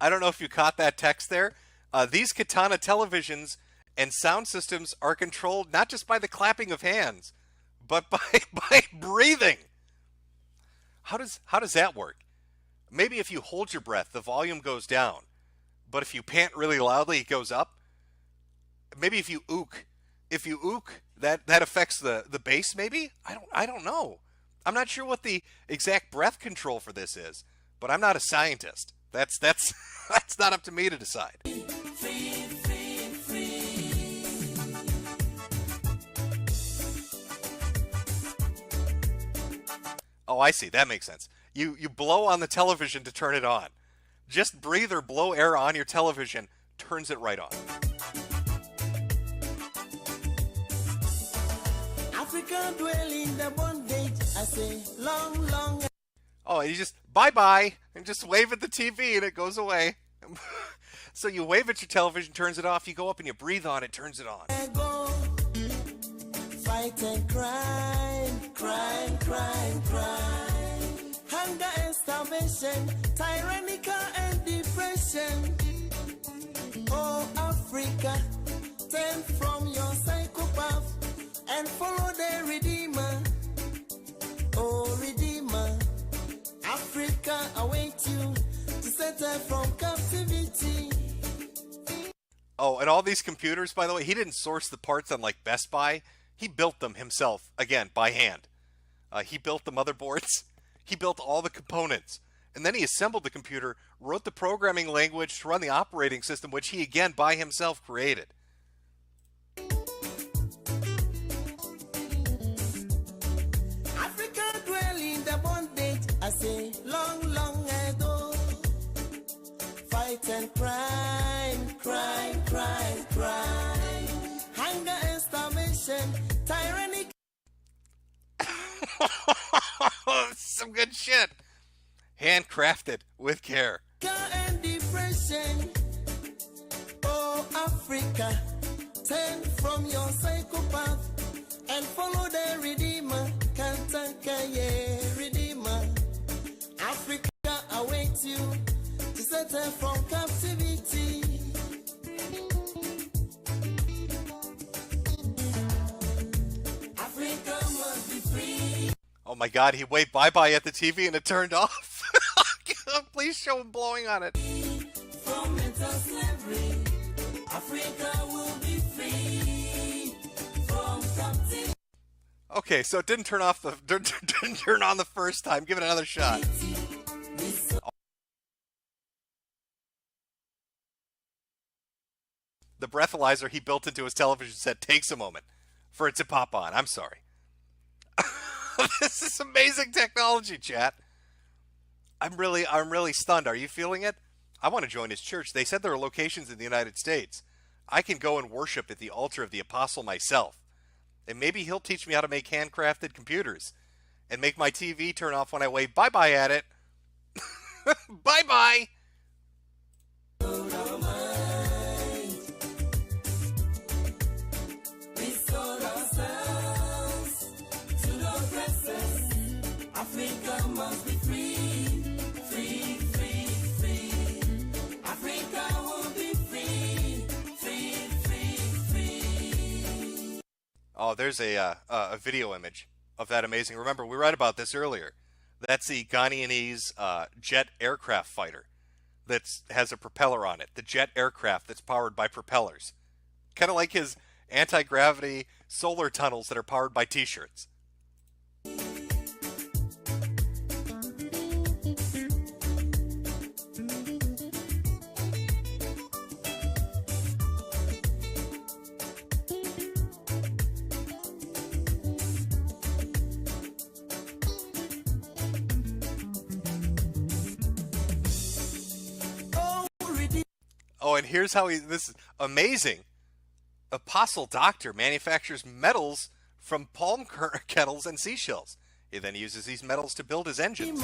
I don't know if you caught that text there. These Katana televisions and sound systems are controlled not just by the clapping of hands, but by breathing. How does that work? Maybe if you hold your breath, the volume goes down. But if you pant really loudly, it goes up. Maybe if you ook, that affects the bass. Maybe I don't know. I'm not sure what the exact breath control for this is, but I'm not a scientist. That's that's not up to me to decide. Oh, I see. That makes sense. You blow on the television to turn it on. Just breathe or blow air on your television turns it right on. Africa dwell in the bondage. I say long. Oh, you just bye-bye and just wave at the TV and it goes away. So you wave at your television, turns it off. You go up and you breathe on it, turns it on. Go. Fight and crime. Hunger and starvation, tyrannical and depression. Oh, Africa, turn from your psychopath and follow the Redeemer. Oh, Redeemer, Africa awaits you to set her from captivity. Oh, and all these computers, by the way, he didn't source the parts on like Best Buy. He built them himself, again, by hand. He built the motherboards. He built all the components. And then he assembled the computer, wrote the programming language to run the operating system, which he, again, by himself created. Africa dwell in the bondage, I say long ago. Fight and crime. Hunger and starvation, tyranny. Some good shit. Handcrafted with care. And depression. Oh, Africa, turn from your psychopath and follow the Redeemer. Redeemer. Africa awaits you to set her from captivity. Africa must be free. Oh my God, he waved bye-bye at the TV and it turned off. Please show him blowing on it. From mental slavery, Africa will be free from captivity. Okay, so it didn't turn on the first time. Give it another shot. The breathalyzer he built into his television set takes a moment for it to pop on. I'm sorry. This is amazing technology, chat. I'm really stunned. Are you feeling it? I want to join his church. They said there are locations in the United States. I can go and worship at the altar of the apostle myself. And maybe he'll teach me how to make handcrafted computers and make my TV turn off when I wave bye-bye at it. Bye-bye. Africa must be free. Africa will be free. Oh, there's a video image of that amazing. Remember, we read about this earlier. That's the Ghanaianese jet aircraft fighter that has a propeller on it. The jet aircraft that's powered by propellers. Kind of like his anti-gravity solar tunnels that are powered by T-shirts. Oh, and here's how this is amazing. Apostle Doctor manufactures metals from palm kettles and seashells. He then uses these metals to build his engines.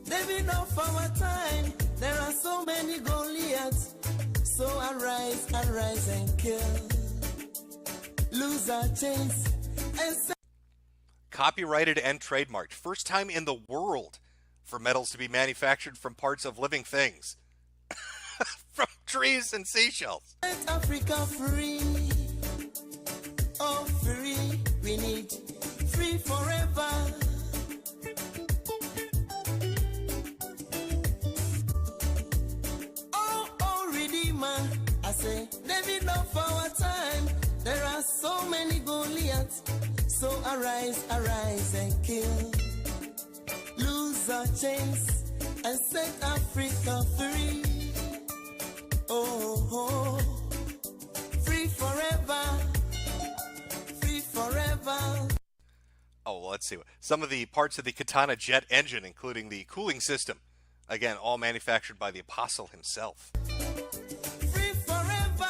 Living off our time, there are so many Goliaths. So arise and kill. Lose our chains and Copyrighted and trademarked. First time in the world for metals to be manufactured from parts of living things. trees and seashells. Set Africa free. Oh, free. We need free forever. Oh, Redeemer. I say, David, of our time. There are so many Goliaths. So arise, arise and kill. Lose our chains and set Africa free. Oh, free forever. Free forever. Oh, well, let's see. Some of the parts of the Katana jet engine, including the cooling system. Again, all manufactured by the Apostle himself. Free forever.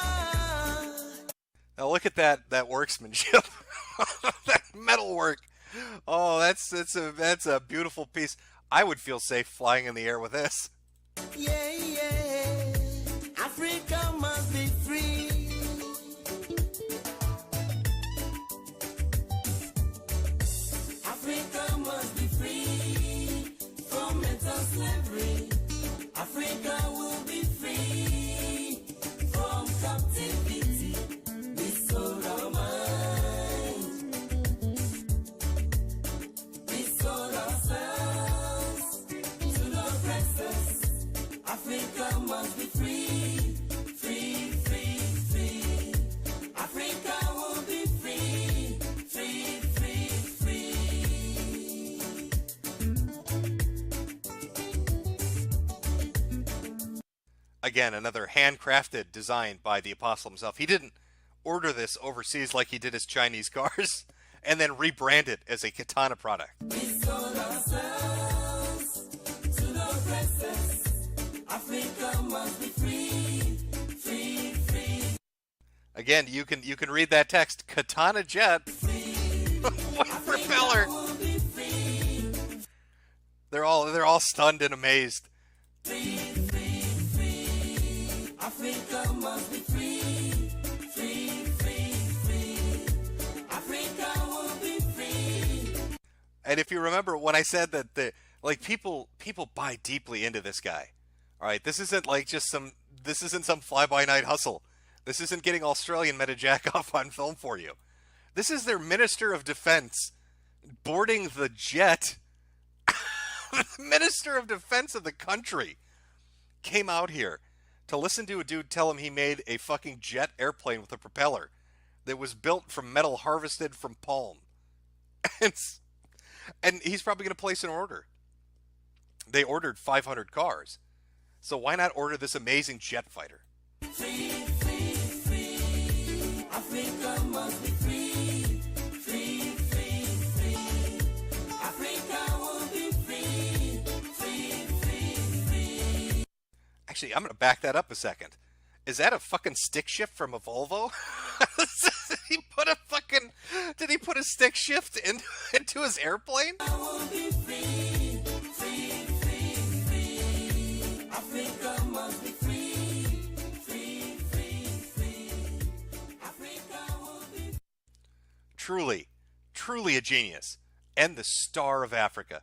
Now look at that workmanship. That metal work. Oh, that's a beautiful piece. I would feel safe flying in the air with this. Yeah, yeah. Africa must be free. Africa must be free from mental slavery. Africa will be free from captivity. We sold our mind. We sold ourselves to the oppressors. Africa must be free, free, free, free. Africa will be free, free, free, free. Again, another handcrafted design by the Apostle himself. He didn't order this overseas like he did his Chinese cars and then rebrand it as a Katana product. We sold ourselves to the oppressors. Africa must be free, free, free. Again, you can read that text. Katana jet. What propeller? Will be free, They're all stunned and amazed. free, free, free. Africa must be free, free, free, free. Africa will be free. And if you remember when I said that people buy deeply into this guy. All right, this isn't some fly-by-night hustle. This isn't getting Australian meta jack off on film for you. This is their Minister of Defense boarding the jet. The Minister of Defense of the country came out here to listen to a dude tell him he made a fucking jet airplane with a propeller that was built from metal harvested from palm. And he's probably going to place an order. They ordered 500 cars. So why not order this amazing jet fighter? Free, free, free. Africa must be free, free, free, free. Africa will be free, free, free, free. Actually, I'm going to back that up a second. Is that a fucking stick shift from a Volvo? Did he put a stick shift into his airplane? I will be free, free, free, free. Africa must be free, free, free, free. Africa will be Truly, truly a genius. And the star of Africa.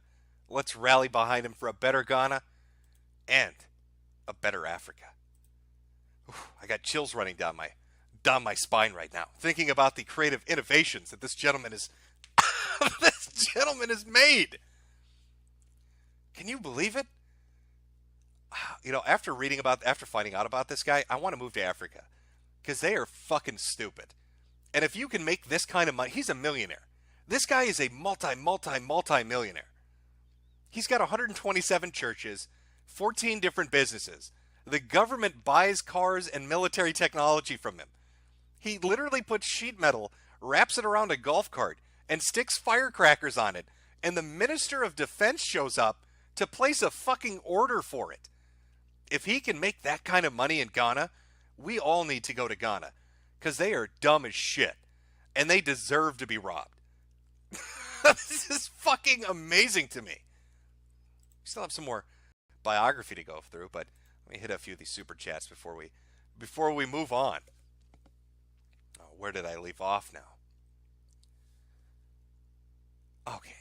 Let's rally behind him for a better Ghana and a better Africa. I got chills running down my spine right now, thinking about the creative innovations that this gentleman has made. Can you believe it? You know, after finding out about this guy, I want to move to Africa because they are fucking stupid. And if you can make this kind of money, he's a millionaire. This guy is a multi-millionaire. He's got 127 churches, 14 different businesses. The government buys cars and military technology from him. He literally puts sheet metal, wraps it around a golf cart, and sticks firecrackers on it. And the Minister of Defense shows up to place a fucking order for it. If he can make that kind of money in Ghana, we all need to go to Ghana. Because they are dumb as shit. And they deserve to be robbed. This is fucking amazing to me. We still have some more biography to go through, but let me hit a few of these super chats before we move on. Oh, where did I leave off now? Okay.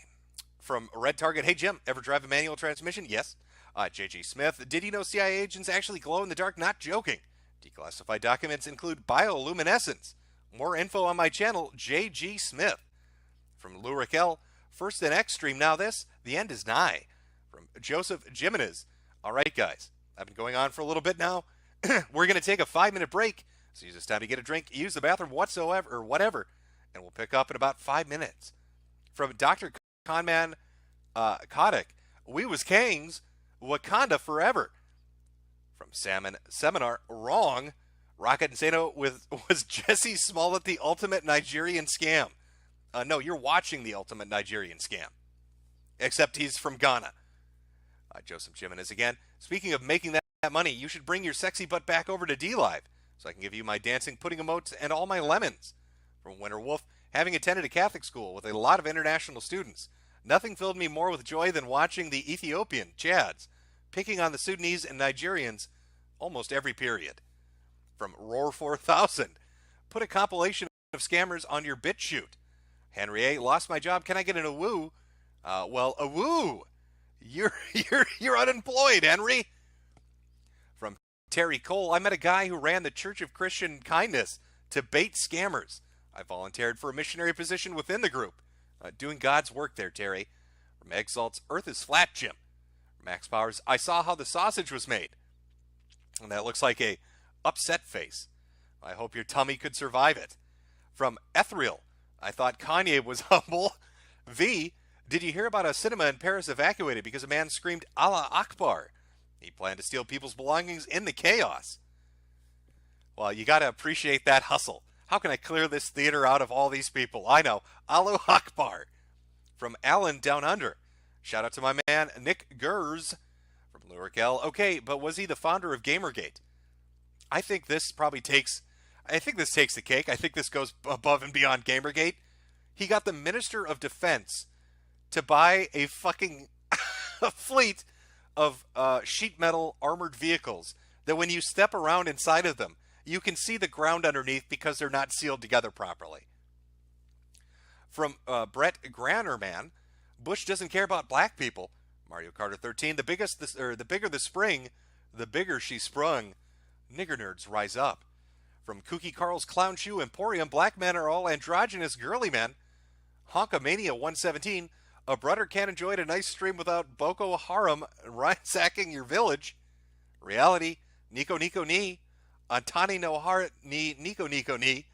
From Red Target, hey Jim, ever drive a manual transmission? Yes. JG Smith, did you know CIA agents actually glow in the dark? Not joking. Declassified documents include bioluminescence. More info on my channel, J.G. Smith. From Lou Raquel, first and extreme, now this, the end is nigh. From Joseph Jimenez, all right, guys, I've been going on for a little bit now. We're going to take a 5-minute break, so use this time to get a drink, use the bathroom whatsoever, or whatever, and we'll pick up in about 5 minutes. From Dr. Conman Kodak, we was kings, Wakanda forever. From Salmon Seminar, wrong. Rocket and Sato was Jesse Smollett the ultimate Nigerian scam? No, you're watching the ultimate Nigerian scam. Except he's from Ghana. Joseph Jimenez again. Speaking of making that money, you should bring your sexy butt back over to D-Live so I can give you my dancing pudding emotes and all my lemons. From Winter Wolf, having attended a Catholic school with a lot of international students, nothing filled me more with joy than watching the Ethiopian Chads picking on the Sudanese and Nigerians almost every period. From Roar 4000, put a compilation of scammers on your BitChute. Henry A. lost my job. Can I get an awoo? Well, awoo. You're unemployed, Henry. From Terry Cole, I met a guy who ran the Church of Christian Kindness to bait scammers. I volunteered for a missionary position within the group. Doing God's work there, Terry. From Exalt's Earth is Flat, Jim. Max Powers, I saw how the sausage was made. And that looks like a upset face. I hope your tummy could survive it. From Ethereal, I thought Kanye was humble. V, did you hear about a cinema in Paris evacuated because a man screamed Allah Akbar? He planned to steal people's belongings in the chaos. Well, you got to appreciate that hustle. How can I clear this theater out of all these people? I know. Allah Akbar. From Alan Down Under. Shout out to my man, Nick Gers. From Lurikel. Okay, but was he the founder of Gamergate? I think this takes the cake. I think this goes above and beyond Gamergate. He got the Minister of Defense to buy a fucking fleet of sheet metal armored vehicles that when you step around inside of them, you can see the ground underneath because they're not sealed together properly. From Brett Grannerman, Bush doesn't care about black people. Mario Carter 13, the bigger the spring, the bigger she sprung. Nigger nerds rise up. From Kooky Carl's Clown Shoe Emporium, black men are all androgynous girly men. Honkamania 117, a brother can't enjoy a nice stream without Boko Haram ransacking your village. Reality, Nico Nico Ni, Antani no Har ni Nico Nico Ni,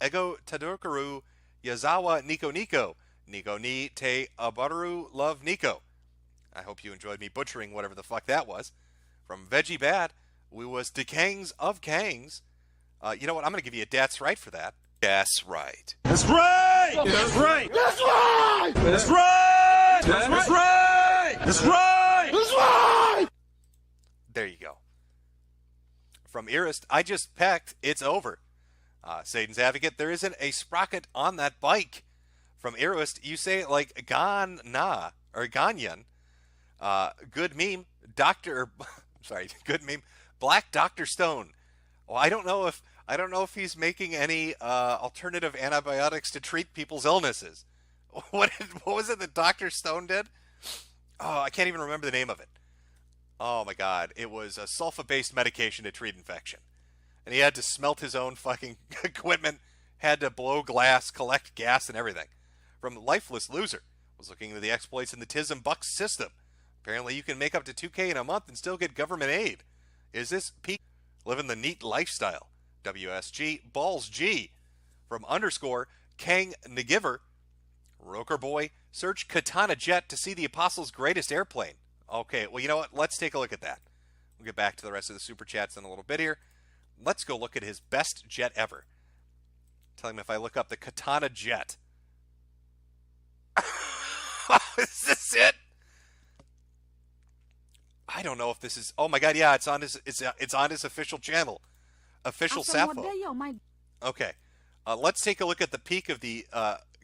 Ego Tadurkaru, Yazawa Nico Nico, Nico Ni te Abaru love Nico. I hope you enjoyed me butchering whatever the fuck that was. From Veggie Bad, we was the Kangs of Kangs. You know what? I'm going to give you a that's right for that. That's right. That's right! That's right! That's right! That's right! That's right! That's right! That's right! There you go. From Irist, I just pecked. It's over. Satan's Advocate, there isn't a sprocket on that bike. From Irist, you say it like Gan-na, or Ganyan. Good meme. Good meme. Black Dr. Stone. Well, I don't know if he's making any alternative antibiotics to treat people's illnesses. What was it that Dr. Stone did? Oh, I can't even remember the name of it. Oh my God, it was a sulfa-based medication to treat infection, and he had to smelt his own fucking equipment, had to blow glass, collect gas, and everything. From Lifeless Loser, was looking into the exploits in the Tism Bucks system. Apparently, you can make up to $2K in a month and still get government aid. Is this peak? Living the neat lifestyle. WSG Balls G. From _, Kang Nagiver. Roker Boy, search Katana Jet to see the Apostle's greatest airplane. Okay, well, you know what? Let's take a look at that. We'll get back to the rest of the super chats in a little bit here. Let's go look at his best jet ever. Tell him if I look up the Katana Jet. Is this it? I don't know if this is. Oh my God! Yeah, it's on his official channel, official Sappho. Okay, let's take a look at the peak of the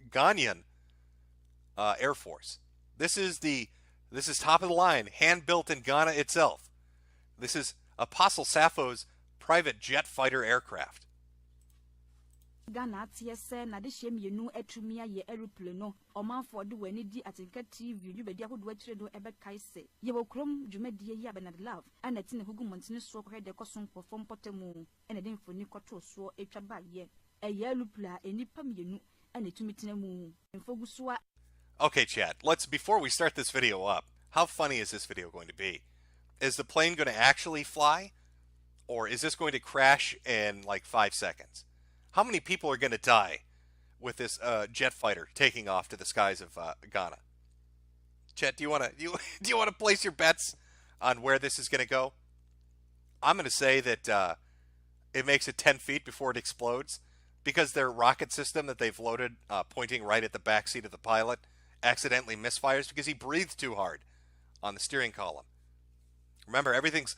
Ghanaian Air Force. This is top of the line, hand built in Ghana itself. This is Apostle Sappho's private jet fighter aircraft. Ghana TSN na de shem yenu etumia ye aeroplane no omanfo de wani di atinka TV ju bedi ahodo atire do ebe kaise ye wokrom dwumadie yi Bernard Love ana tine hugu montene so ko de koson perform potemu ene de mfoni koto so etwa ba ye eye aeroplane enipa mienu ana tumitina mu mfogu so. Okay, Chad, before we start this video up, how funny is this video going to be? Is the plane going to actually fly? Or is this going to crash in like 5 seconds? How many people are going to die with this jet fighter taking off to the skies of Ghana? Chet, do you want to place your bets on where this is going to go? I'm going to say that it makes it 10 feet before it explodes because their rocket system that they've loaded pointing right at the backseat of the pilot accidentally misfires because he breathed too hard on the steering column. Remember, everything's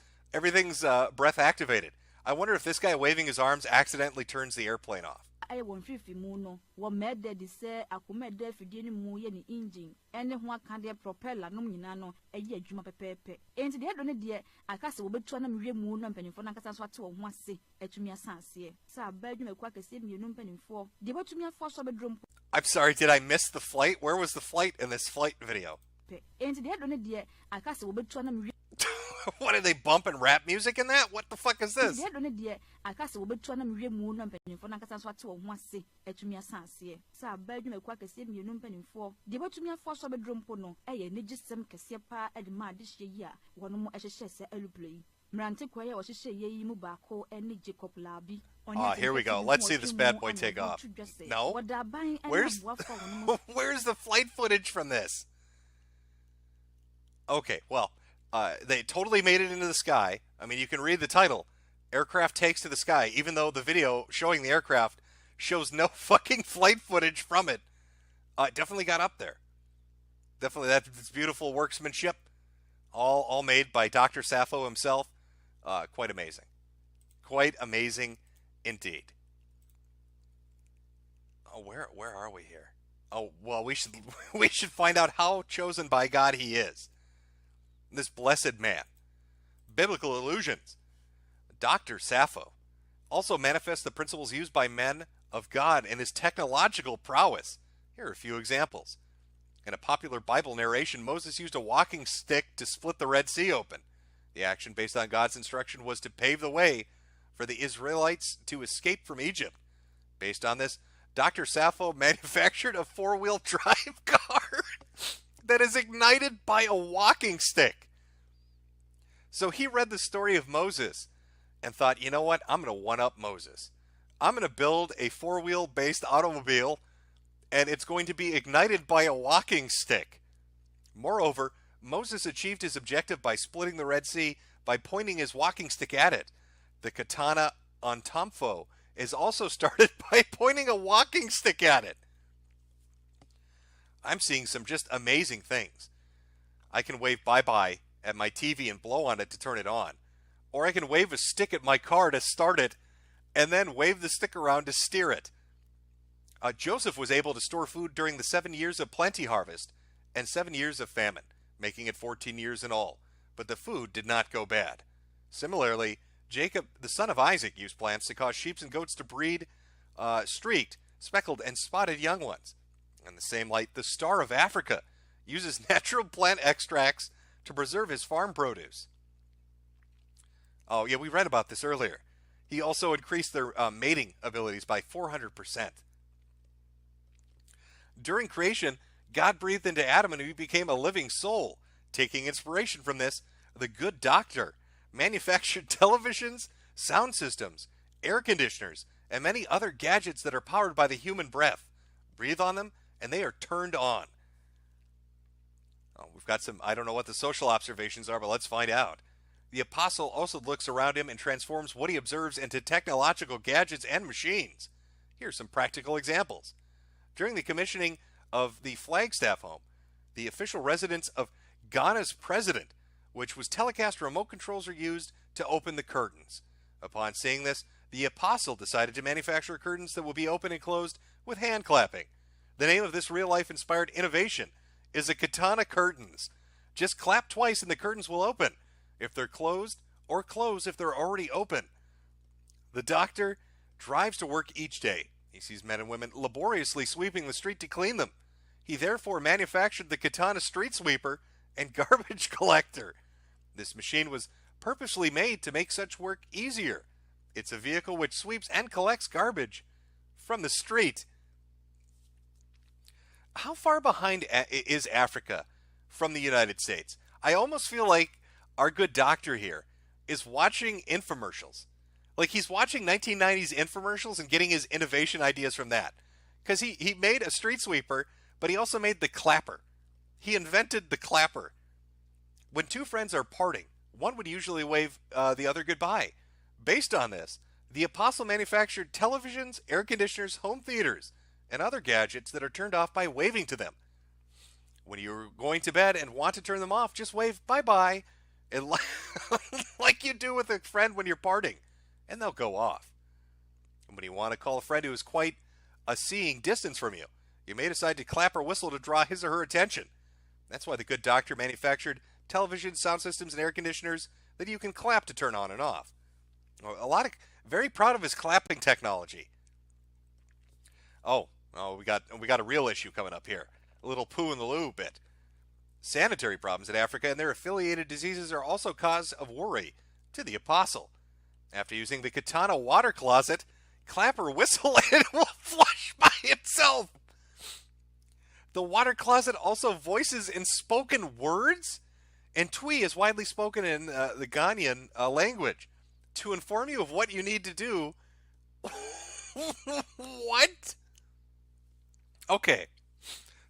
breath activated. I wonder if this guy waving his arms accidentally turns the airplane off. I won't feel no. What made the say I could make there for getting more any engine. And one can their propeller no minano a year juma pepe. And the other dear, I cast over 200 moon and penny for Nakasas what to one say at me a sansie. So I beg you a quack a same you penny for. They were to me a force of a drum. I'm sorry, did I miss the flight? Where was the flight in this flight video? And the other dear, I cast over 200. What, did they bump and rap music in that? What the fuck is this? I cast over 200 moon and penny for Nakasas what to one say at me a sansie. So I beg you a quack a same you penny for. They were to me a force of a drum pono. I need just some cassia at the mad this year. One more as a chess aeroplane. Mrante Quaya was a say ye mubako and Jacob Labi. Here we go. Let's see this bad boy take off. No? Where's the flight footage from this? Okay, well, they totally made it into the sky. I mean, you can read the title. Aircraft takes to the sky, even though the video showing the aircraft shows no fucking flight footage from it. Definitely got up there. Definitely, that's beautiful workmanship. All made by Dr. Sappho himself. Quite amazing. Quite amazing indeed. Oh, where are we here? Oh, well, we should find out how chosen by God he is. This blessed man. Biblical illusions. Dr. Sappho also manifests the principles used by men of God in his technological prowess. Here are a few examples. In a popular Bible narration, Moses used a walking stick to split the Red Sea open. The action, based on God's instruction, was to pave the way for the Israelites to escape from Egypt. Based on this, Dr. Sappho manufactured a four-wheel drive car that is ignited by a walking stick. So he read the story of Moses and thought, you know what, I'm going to one-up Moses. I'm going to build a four-wheel based automobile and it's going to be ignited by a walking stick. Moreover, Moses achieved his objective by splitting the Red Sea by pointing his walking stick at it. The katana on Tomfo is also started by pointing a walking stick at it. I'm seeing some just amazing things. I can wave bye-bye at my TV and blow on it to turn it on. Or I can wave a stick at my car to start it and then wave the stick around to steer it. Joseph was able to store food during the 7 years of plenty harvest and 7 years of famine, making it 14 years in all. But the food did not go bad. Similarly, Jacob, the son of Isaac, used plants to cause sheep and goats to breed streaked, speckled, and spotted young ones. In the same light, the Star of Africa uses natural plant extracts to preserve his farm produce. Oh, yeah, we read about this earlier. He also increased their mating abilities by 400%. During creation, God breathed into Adam and he became a living soul. Taking inspiration from this, the good doctor manufactured televisions, sound systems, air conditioners, and many other gadgets that are powered by the human breath. Breathe on them, and they are turned on. Oh, we've got some, I don't know what the social observations are, but let's find out. The apostle also looks around him and transforms what he observes into technological gadgets and machines. Here are some practical examples. During the commissioning of the Flagstaff home, the official residence of Ghana's president, which was telecast remote controls, are used to open the curtains. Upon seeing this, the apostle decided to manufacture curtains that will be open and closed with hand clapping. The name of this real-life inspired innovation is a katana curtains. Just clap twice and the curtains will open if they're closed, or close if they're already open. The doctor drives to work each day. He sees men and women laboriously sweeping the street to clean them. He therefore manufactured the katana street sweeper and garbage collector. This machine was purposely made to make such work easier. It's a vehicle which sweeps and collects garbage from the street. How far behind is Africa from the United States? I almost feel like our good doctor here is watching infomercials. Like he's watching 1990s infomercials and getting his innovation ideas from that. Because he made a street sweeper, but he also made the clapper. He invented the clapper. When two friends are parting, one would usually wave the other goodbye. Based on this, the Apostle manufactured televisions, air conditioners, home theaters, and other gadgets that are turned off by waving to them. When you're going to bed and want to turn them off, just wave bye-bye, and like you do with a friend when you're parting, and they'll go off. And when you want to call a friend who is quite a seeing distance from you, you may decide to clap or whistle to draw his or her attention. That's why the good doctor manufactured television, sound systems, and air conditioners that you can clap to turn on and off. Very proud of his clapping technology. Oh, we got a real issue coming up here. A little poo in the loo bit. Sanitary problems in Africa and their affiliated diseases are also cause of worry to the Apostle. After using the katana water closet, clap or whistle and it will flush by itself. The water closet also voices in spoken words, and Twi is widely spoken in the Ghanaian language to inform you of what you need to do. What? Okay,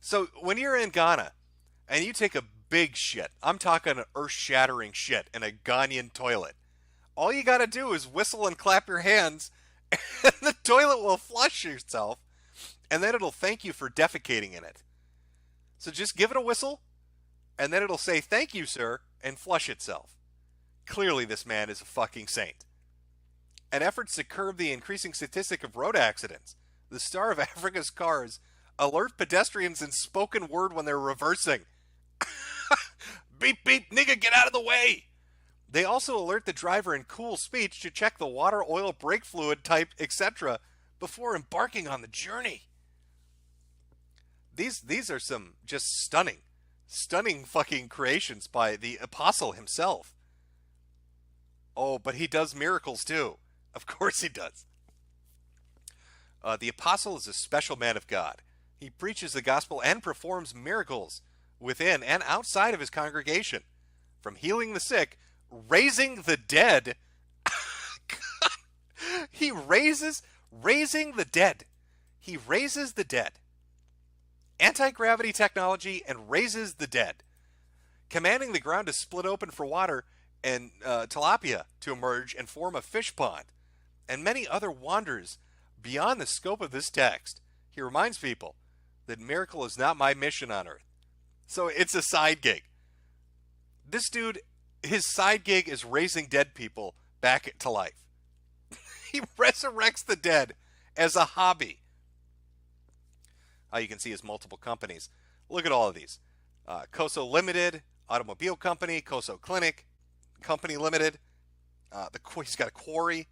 so when you're in Ghana and you take a big shit, I'm talking an earth-shattering shit in a Ghanaian toilet, all you gotta do is whistle and clap your hands, and the toilet will flush itself, and then it'll thank you for defecating in it. So just give it a whistle, and then it'll say, "Thank you, sir," and flush itself. Clearly, this man is a fucking saint. In efforts to curb the increasing statistic of road accidents, the Star of Africa's cars alert pedestrians in spoken word when they're reversing. Beep, beep, nigga, get out of the way! They also alert the driver in cool speech to check the water, oil, brake fluid type, etc. before embarking on the journey. These are some just stunning fucking creations by the Apostle himself. Oh, but he does miracles too. Of course he does. The Apostle is a special man of God. He preaches the gospel and performs miracles within and outside of his congregation. From healing the sick, raising the dead. He raising the dead. He raises the dead. Anti-gravity technology and raises the dead. Commanding the ground to split open for water and tilapia to emerge and form a fish pond. And many other wonders beyond the scope of this text. He reminds people that miracle is not my mission on earth. So it's a side gig. This dude, his side gig is raising dead people back to life. He resurrects the dead as a hobby. You can see his multiple companies. Look at all of these. Coso Limited, Automobile Company, Coso Clinic, Company Limited. He's got a quarry.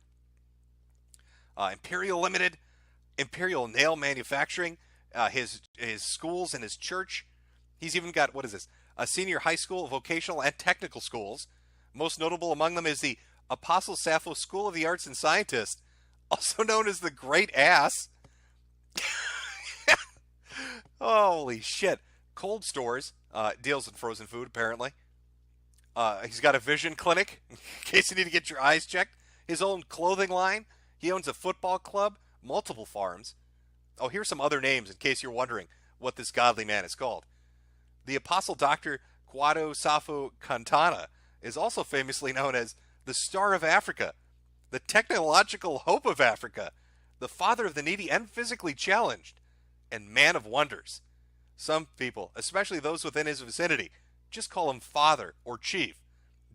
Imperial Limited, Imperial Nail Manufacturing, his schools and his church. He's even got, what is this? A senior high school, vocational, and technical schools. Most notable among them is the Apostle Sappho School of the Arts and Scientists, also known as the Great Ass. Holy shit. Cold stores, deals in frozen food, apparently. He's got a vision clinic, in case you need to get your eyes checked. His own clothing line. He owns a football club, multiple farms. Oh, here's some other names, in case you're wondering what this godly man is called. The Apostle Dr. Guado Safo Cantana is also famously known as the Star of Africa, the technological hope of Africa, the father of the needy and physically challenged, and man of wonders. Some people, especially those within his vicinity, just call him Father or Chief,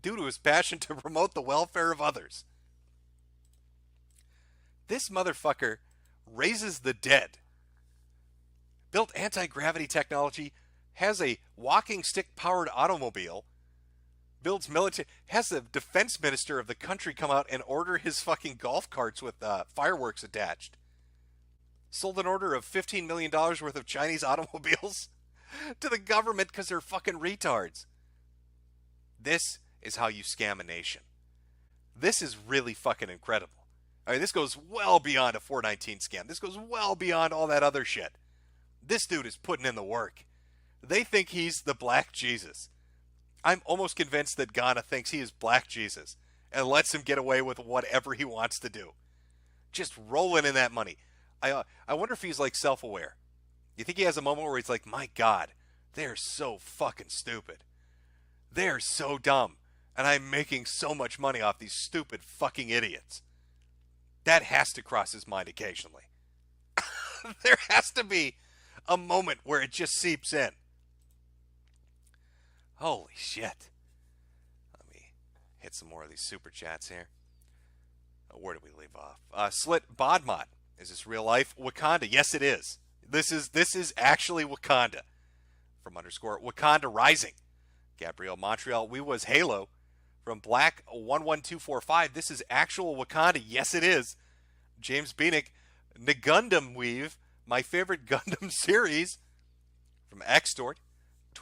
due to his passion to promote the welfare of others. This motherfucker raises the dead, built anti-gravity technology, has a walking stick-powered automobile, builds military, has the defense minister of the country come out and order his fucking golf carts with fireworks attached. sold an order of $15 million worth of Chinese automobiles to the government because they're fucking retards. This is how you scam a nation. This is really fucking incredible. I mean, this goes well beyond a 419 scam. This goes well beyond all that other shit. This dude is putting in the work. They think he's the Black Jesus. I'm almost convinced that Ghana thinks he is Black Jesus and lets him get away with whatever he wants to do. Just rolling in that money. I wonder if he's like self-aware. You think he has a moment where he's like, my God, they're so fucking stupid. They're so dumb. And I'm making so much money off these stupid fucking idiots. That has to cross his mind occasionally. There has to be a moment where it just seeps in. Holy shit. Let me hit some more of these super chats here. Where did we leave off? Slit Bodmot. Is this real life? Wakanda. Yes, it is. This is actually Wakanda. From underscore Wakanda Rising. Gabrielle Montreal. We was Halo. From Black 11245. This is actual Wakanda. Yes, it is. James Beanick. Nagundam Weave. My favorite Gundam series. From Xtort.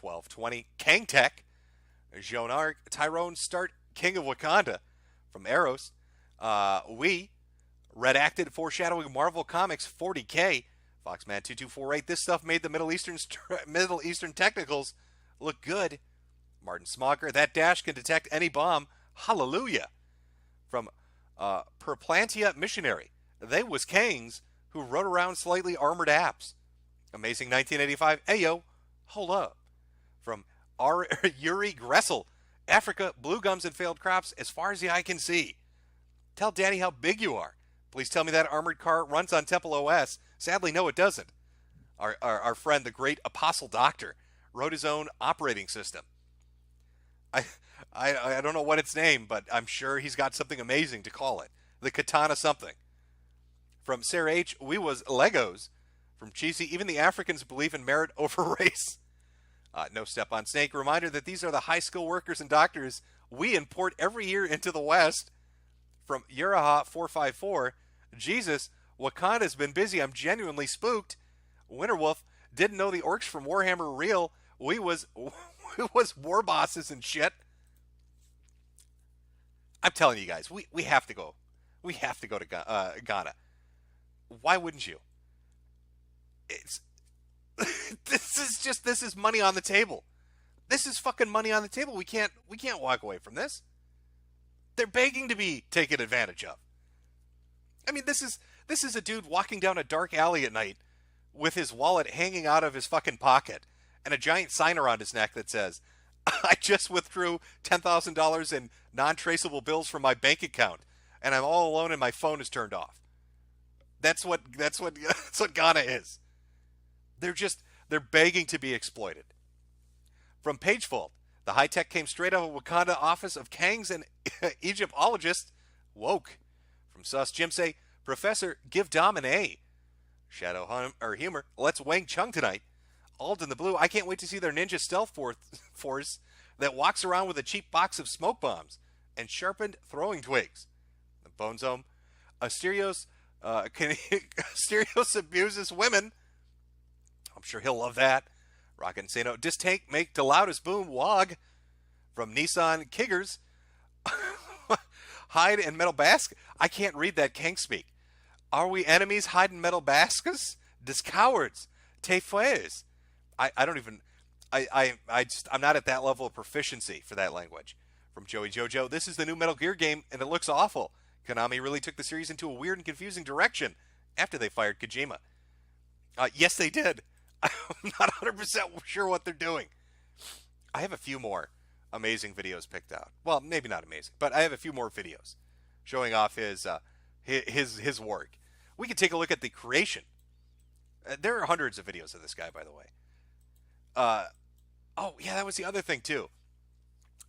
1220. Kang Tech. Joan Arc. Tyrone Start. King of Wakanda. From Eros. Redacted Foreshadowing Marvel Comics 40K. Foxman 2248. This stuff made the Middle Eastern technicals look good. Martin Smocker. That dash can detect any bomb. Hallelujah. From Perplantia Missionary. They was Kangs who rode around slightly armored apps. Amazing 1985. Ayo, hold up. From Yuri Gressel. Africa, blue gums and failed crops as far as the eye can see. Tell Daddy how big you are. Please tell me that armored car runs on Temple OS. Sadly, no, it doesn't. Our friend, the great Apostle Doctor, wrote his own operating system. I don't know what its name, but I'm sure he's got something amazing to call it. The Katana something. From Sarah H., we was Legos. From Cheesy, even the Africans believe in merit over race. No Step on Snake. Reminder that these are the high-skill workers and doctors we import every year into the West. From Yuraha454, Jesus, Wakanda's been busy. I'm genuinely spooked. Winterwolf, didn't know the orcs from Warhammer were real. We was war bosses and shit. I'm telling you guys, we have to go. We have to go to Ghana. Why wouldn't you? It's this is money on the table. This is fucking money on the table. We can't walk away from this. They're begging to be taken advantage of. I mean, this is a dude walking down a dark alley at night with his wallet hanging out of his fucking pocket and a giant sign around his neck that says, I just withdrew $10,000 in non-traceable bills from my bank account, and I'm all alone and my phone is turned off. That's what Ghana is. They're begging to be exploited. From Pagefold, the high tech came straight out of Wakanda office of Kangs and Egyptologists. Woke. From Sus Jim say, Professor, give Dom an A. Shadow Humor, let's Wang Chung tonight. Alden the Blue, I can't wait to see their ninja stealth force that walks around with a cheap box of smoke bombs and sharpened throwing twigs. The Bonezome, Asterios abuses women. I'm sure he'll love that. Rockin' Sano, Distank make the loudest boom wog. From Nissan Kiggers, hide and metal basket. I can't read that Kank speak. Are we enemies hide in metal baskets? Dis cowards. Tefues. I'm not at that level of proficiency for that language. From Joey Jojo, this is the new Metal Gear game and it looks awful. Konami really took the series into a weird and confusing direction after they fired Kojima. Yes, they did. I'm not 100% sure what they're doing. I have a few more amazing videos picked out. Well, maybe not amazing, but I have a few more videos showing off his work. We can take a look at the creation. There are hundreds of videos of this guy, by the way. Oh, yeah, that was the other thing, too.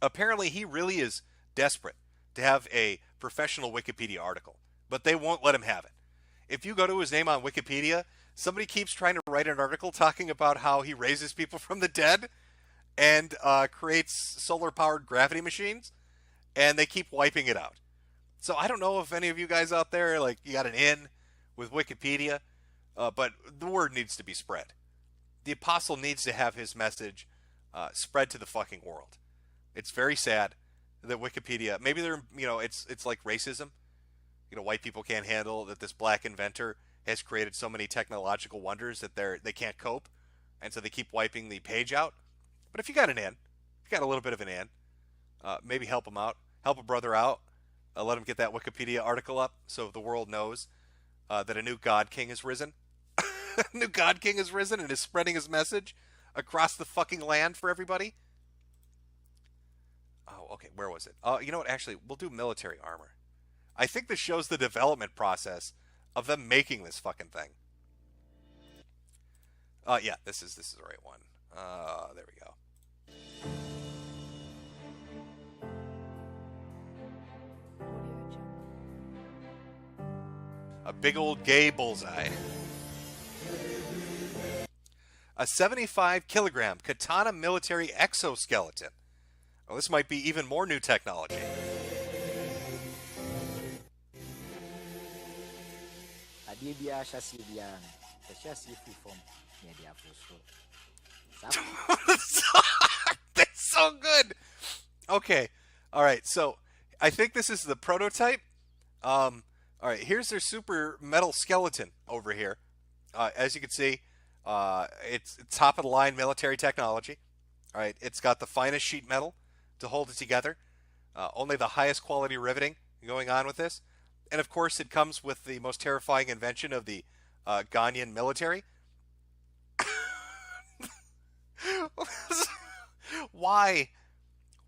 Apparently, he really is desperate to have a professional Wikipedia article, but they won't let him have it. If you go to his name on Wikipedia, somebody keeps trying to write an article talking about how he raises people from the dead and creates solar-powered gravity machines, and they keep wiping it out. So I don't know if any of you guys out there, like, you got an in with Wikipedia. but the word needs to be spread. The apostle needs to have his message spread to the fucking world. It's very sad that Wikipedia, maybe they're, it's like racism. White people can't handle that this black inventor has created so many technological wonders that they can't cope, and so they keep wiping the page out. But if you got an in, if you got a little bit of an in, maybe help him out, help a brother out, let him get that Wikipedia article up so the world knows that a new God King has risen. A new God King has risen and is spreading his message across the fucking land for everybody. Oh, okay, where was it? You know what? Actually, we'll do military armor. I think this shows the development process of them making this fucking thing. Yeah, this is the right one. There we go. A big old gay bullseye. A 75-kilogram katana military exoskeleton. Oh, this might be even more new technology. That's so good. Okay. All right. So I think this is the prototype. All right. Here's their super metal skeleton over here. As you can see, it's top of the line military technology. All right. It's got the finest sheet metal to hold it together. Only the highest quality riveting going on with this. And of course, it comes with the most terrifying invention of the Ghanaian military. Why?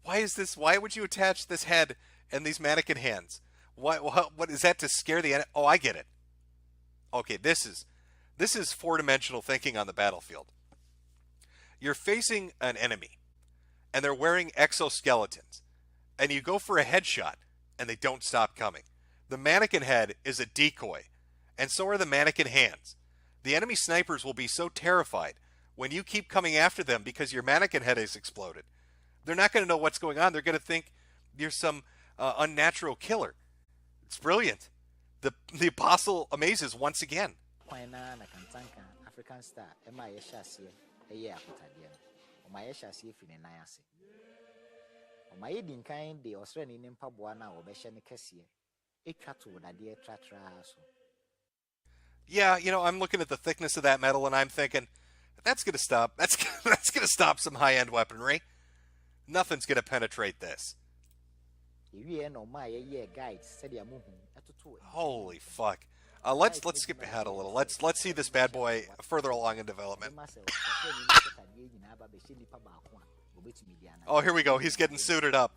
Why is this? Why would you attach this head and these mannequin hands? What is that to scare the enemy? Oh, I get it. Okay, this is four-dimensional thinking on the battlefield. You're facing an enemy, and they're wearing exoskeletons, and you go for a headshot, and they don't stop coming. The mannequin head is a decoy, and so are the mannequin hands. The enemy snipers will be so terrified when you keep coming after them because your mannequin head has exploded. They're not going to know what's going on. They're going to think you're some unnatural killer. It's brilliant. The apostle amazes once again. Yeah, I'm looking at the thickness of that metal and I'm thinking, that's going to stop. That's going to stop some high-end weaponry. Nothing's going to penetrate this. Holy fuck. Let's skip ahead a little. Let's see this bad boy further along in development. Oh, here we go. He's getting suited up.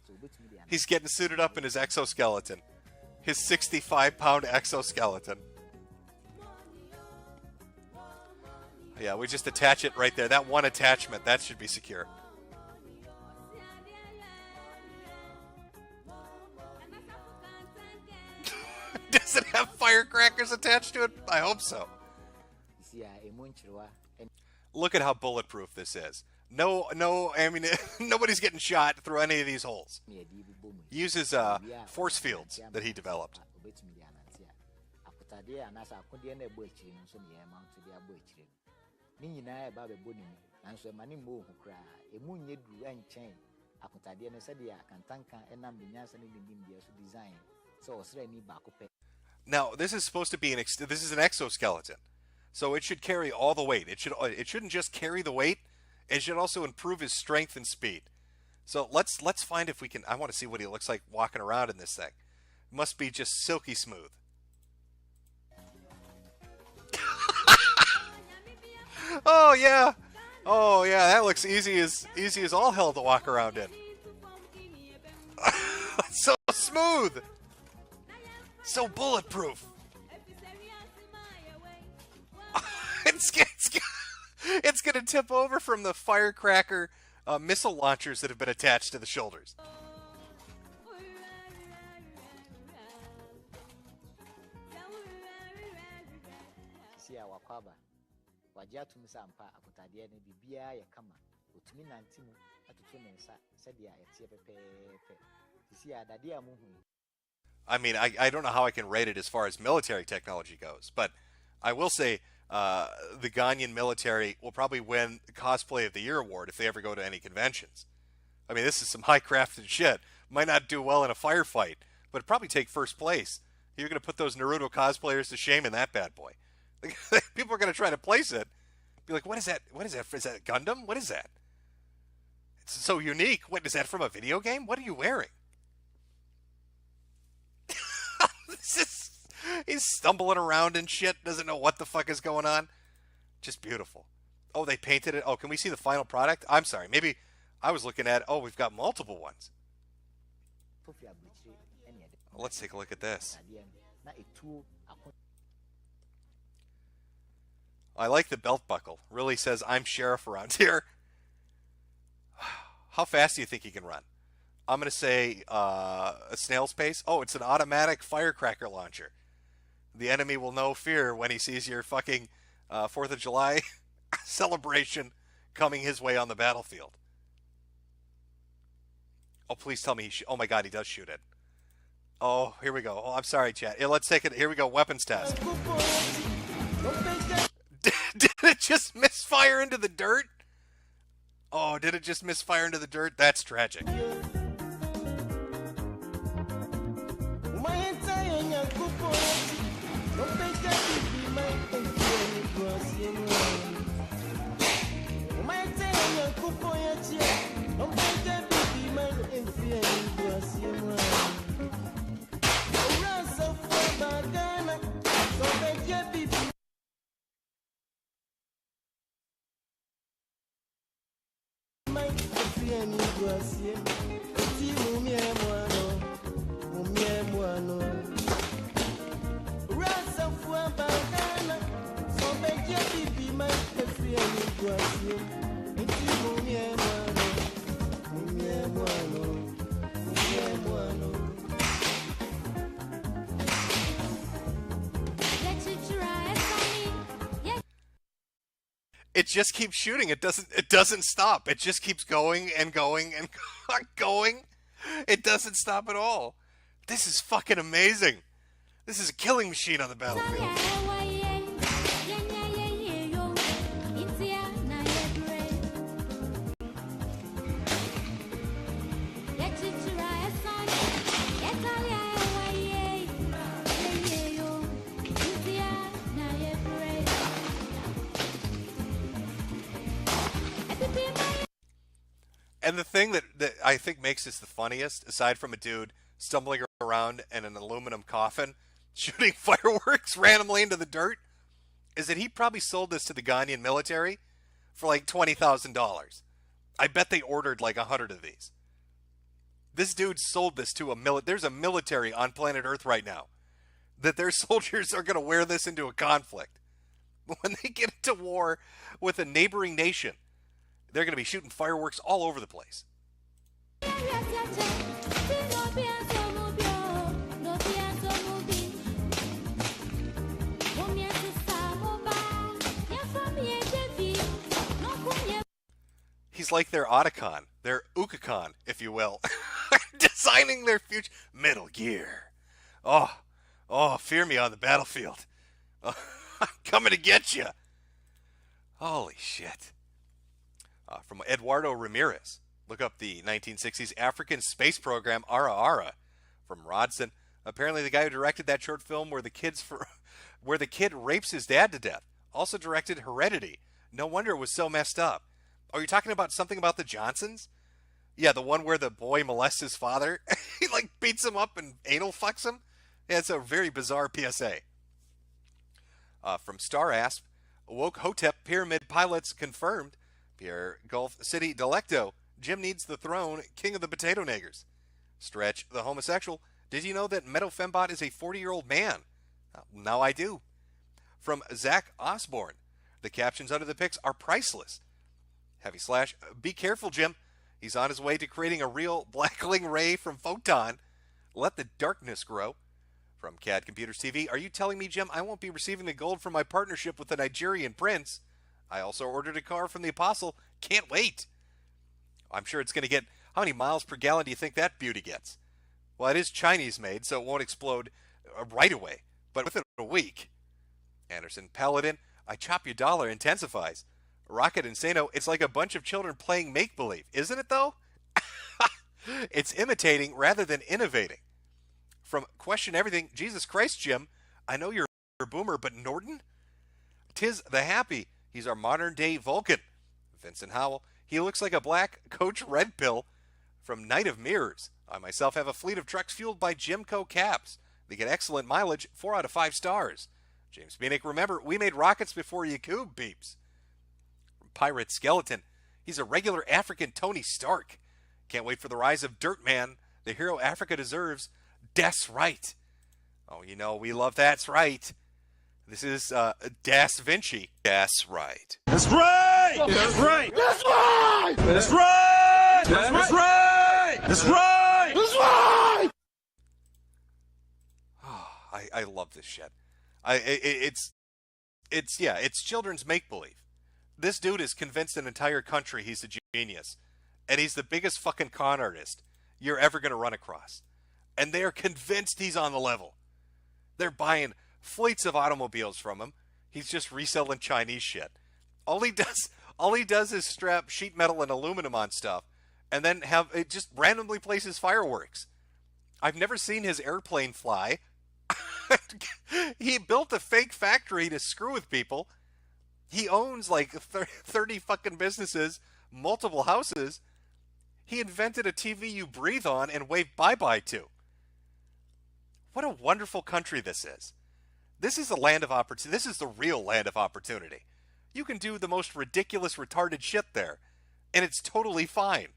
He's getting suited up in his exoskeleton. His 65-pound exoskeleton. Yeah, we just attach it right there. That one attachment, that should be secure. Does it have firecrackers attached to it? I hope so. Look at how bulletproof this is. No, nobody's getting shot through any of these holes. He uses force fields that he developed. Now, this is supposed to be this is an exoskeleton, so it should carry all the weight. It shouldn't just carry the weight. It should also improve his strength and speed. So let's find if we can. I want to see what he looks like walking around in this thing. It must be just silky smooth. Oh yeah, that looks easy as all hell to walk around in. So smooth, so bulletproof. It's going to tip over from the firecracker missile launchers that have been attached to the shoulders. I mean, I don't know how I can rate it as far as military technology goes, but I will say the Ghanaian military will probably win the Cosplay of the Year award if they ever go to any conventions. I mean, this is some high-crafted shit. Might not do well in a firefight, but it'd probably take first place. You're going to put those Naruto cosplayers to shame in that bad boy. People are going to try to place it. Be like, what is that? What is that? Is that Gundam? What is that? It's so unique. What is that from a video game? What are you wearing? He's stumbling around and shit. Doesn't know what the fuck is going on. Just beautiful. Oh, they painted it. Oh, can we see the final product? I'm sorry. Maybe I was looking at, oh, we've got multiple ones. Well, let's take a look at this. I like the belt buckle. Really says, I'm sheriff around here. How fast do you think he can run? I'm going to say a snail's pace. Oh, it's an automatic firecracker launcher. The enemy will know fear when he sees your fucking 4th of July celebration coming his way on the battlefield. Oh, please tell me oh my God, he does shoot it. Oh, here we go. Oh, I'm sorry, chat. Yeah, let's take it. Here we go. Weapons test. Did it just misfire into the dirt? Oh, did it just misfire into the dirt? That's tragic. It just keeps shooting. It doesn't stop. It just keeps going and going and going. It doesn't stop at all. This is fucking amazing. This is a killing machine on the battlefield. And the thing that I think makes this the funniest, aside from a dude stumbling around in an aluminum coffin, shooting fireworks randomly into the dirt, is that he probably sold this to the Ghanaian military for like $20,000. I bet they ordered like 100 of these. This dude sold this to there's a military on planet Earth right now that their soldiers are going to wear this into a conflict. When they get into war with a neighboring nation, they're going to be shooting fireworks all over the place. He's like their Otacon, their Ukakon, if you will. Designing their future. Metal Gear. Oh, fear me on the battlefield. I'm coming to get you. Holy shit. From Eduardo Ramirez. Look up the 1960s African space program Ara Ara from Rodson. Apparently the guy who directed that short film where the kid rapes his dad to death. Also directed Heredity. No wonder it was so messed up. Are you talking about something about the Johnsons? Yeah, the one where the boy molests his father. He like beats him up and anal fucks him. Yeah, it's a very bizarre PSA. From Star Asp. Woke Hotep Pyramid pilots confirmed. Pierre Gulf City Delecto. Jim needs the throne. King of the Potato Niggers. Stretch the homosexual. Did you know that Meadow Fembot is a 40-year-old man? Now I do. From Zach Osborne. The captions under the pics are priceless. Heavy slash. Be careful, Jim. He's on his way to creating a real blackling ray from Photon. Let the darkness grow. From CAD Computers TV. Are you telling me, Jim, I won't be receiving the gold from my partnership with the Nigerian prince? I also ordered a car from the Apostle. Can't wait. I'm sure it's going to get... How many miles per gallon do you think that beauty gets? Well, it is Chinese made, so it won't explode right away. But within a week. Anderson, Paladin, I chop your dollar intensifies. Rocket Insano, it's like a bunch of children playing make-believe. Isn't it, though? It's imitating rather than innovating. From Question Everything, Jesus Christ, Jim, I know you're a boomer, but Norton? Tis the Happy, he's our modern-day Vulcan. Vincent Howell, he looks like a black Coach Red Pill. From Knight of Mirrors, I myself have a fleet of trucks fueled by Jimco caps. They get excellent mileage, 4 out of 5 stars. James Beanick, remember, we made rockets before Yakub beeps. From Pirate Skeleton, he's a regular African Tony Stark. Can't wait for the rise of Dirtman, the hero Africa deserves. That's right. Oh, you know, we love That's Right. This is Das Vinci. That's right. That's right! That's right! That's right! That's right! That's right! That's right! That's right! I love this shit. It's children's make-believe. This dude has convinced an entire country he's a genius. And he's the biggest fucking con artist you're ever going to run across. And they are convinced he's on the level. They're buying fleets of automobiles from him. He's just reselling Chinese shit. All he does is strap sheet metal and aluminum on stuff and then have it just randomly places fireworks. I've never seen his airplane fly. He built a fake factory to screw with people. He owns like 30 fucking businesses, multiple houses. He invented a TV you breathe on and wave bye-bye to. What a wonderful country this is. This is the land of opportunity. This is the real land of opportunity. You can do the most ridiculous, retarded shit there, and it's totally fine.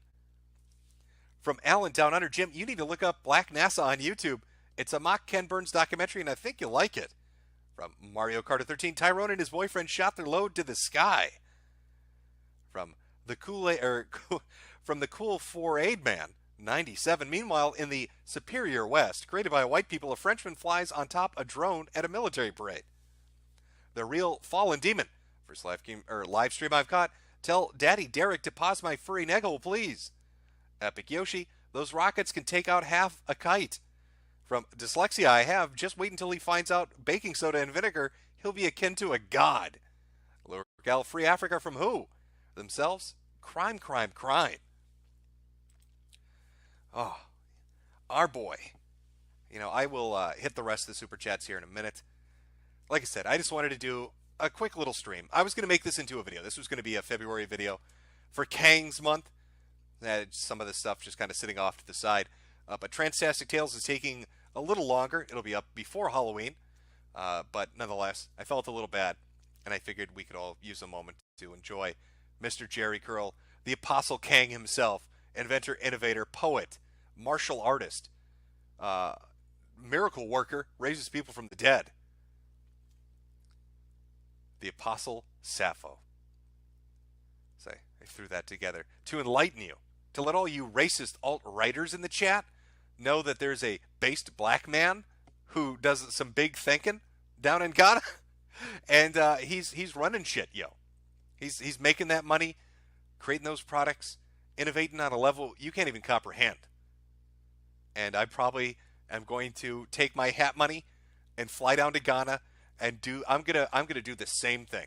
From Alan Down Under, Jim, you need to look up Black NASA on YouTube. It's a mock Ken Burns documentary, and I think you'll like it. From Mario Kart 13, Tyrone and his boyfriend shot their load to the sky. From the Cool 4-Aid Man, 97. Meanwhile, in the Superior West, created by white people, a Frenchman flies on top a drone at a military parade. The Real Fallen Demon, first live stream I've caught. Tell Daddy Derek to pause my furry neggle, please. Epic Yoshi, those rockets can take out half a kite. From Dyslexia I have, just wait until he finds out baking soda and vinegar, he'll be akin to a god. Lurgal Free Africa from who? Themselves? Crime, crime, crime. Oh, our boy. You know, I will hit the rest of the Super Chats here in a minute. Like I said, I just wanted to do a quick little stream. I was going to make this into a video. This was going to be a February video for Kang's month. Some of this stuff just kind of sitting off to the side. But Transtastic Tales is taking a little longer. It'll be up before Halloween. But nonetheless, I felt a little bad. And I figured we could all use a moment to enjoy Mr. Jerry Curl, the Apostle Kang himself, inventor, innovator, poet, martial artist, miracle worker, raises people from the dead. The Apostle Sappho. So I threw that together to enlighten you, to let all you racist alt-righters in the chat know that there's a based black man who does some big thinking down in Ghana, and he's running shit, yo. He's making that money, creating those products, innovating on a level you can't even comprehend. And I probably am going to take my hat money and fly down to Ghana and I'm gonna do the same thing.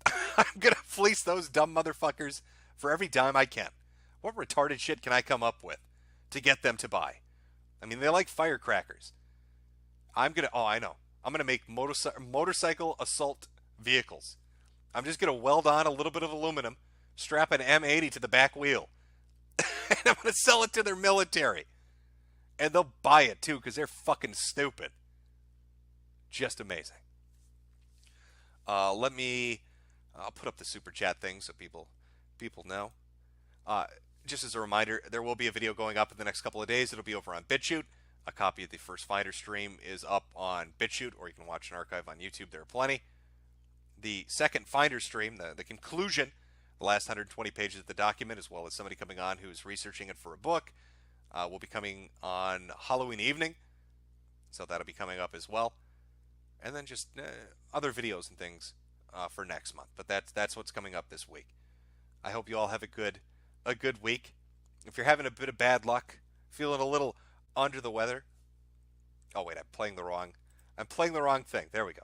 I'm gonna fleece those dumb motherfuckers for every dime I can. What retarded shit can I come up with to get them to buy? I mean, they like firecrackers. I know. I'm gonna make motorcycle assault vehicles. I'm just gonna weld on a little bit of aluminum, strap an M80 to the back wheel, and I'm gonna sell it to their military. And they'll buy it too, because they're fucking stupid. Just amazing. I'll put up the super chat thing so people know. Just as a reminder, there will be a video going up in the next couple of days. It'll be over on BitChute. A copy of the first Finder stream is up on BitChute, or you can watch an archive on YouTube. There are plenty. The second Finder stream, the conclusion, the last 120 pages of the document, as well as somebody coming on who's researching it for a book, will be coming on Halloween evening. So that'll be coming up as well. And then just other videos and things for next month. But that's what's coming up this week. I hope you all have a good week. If you're having a bit of bad luck, feeling a little under the weather. Oh wait, I'm playing the wrong thing. There we go.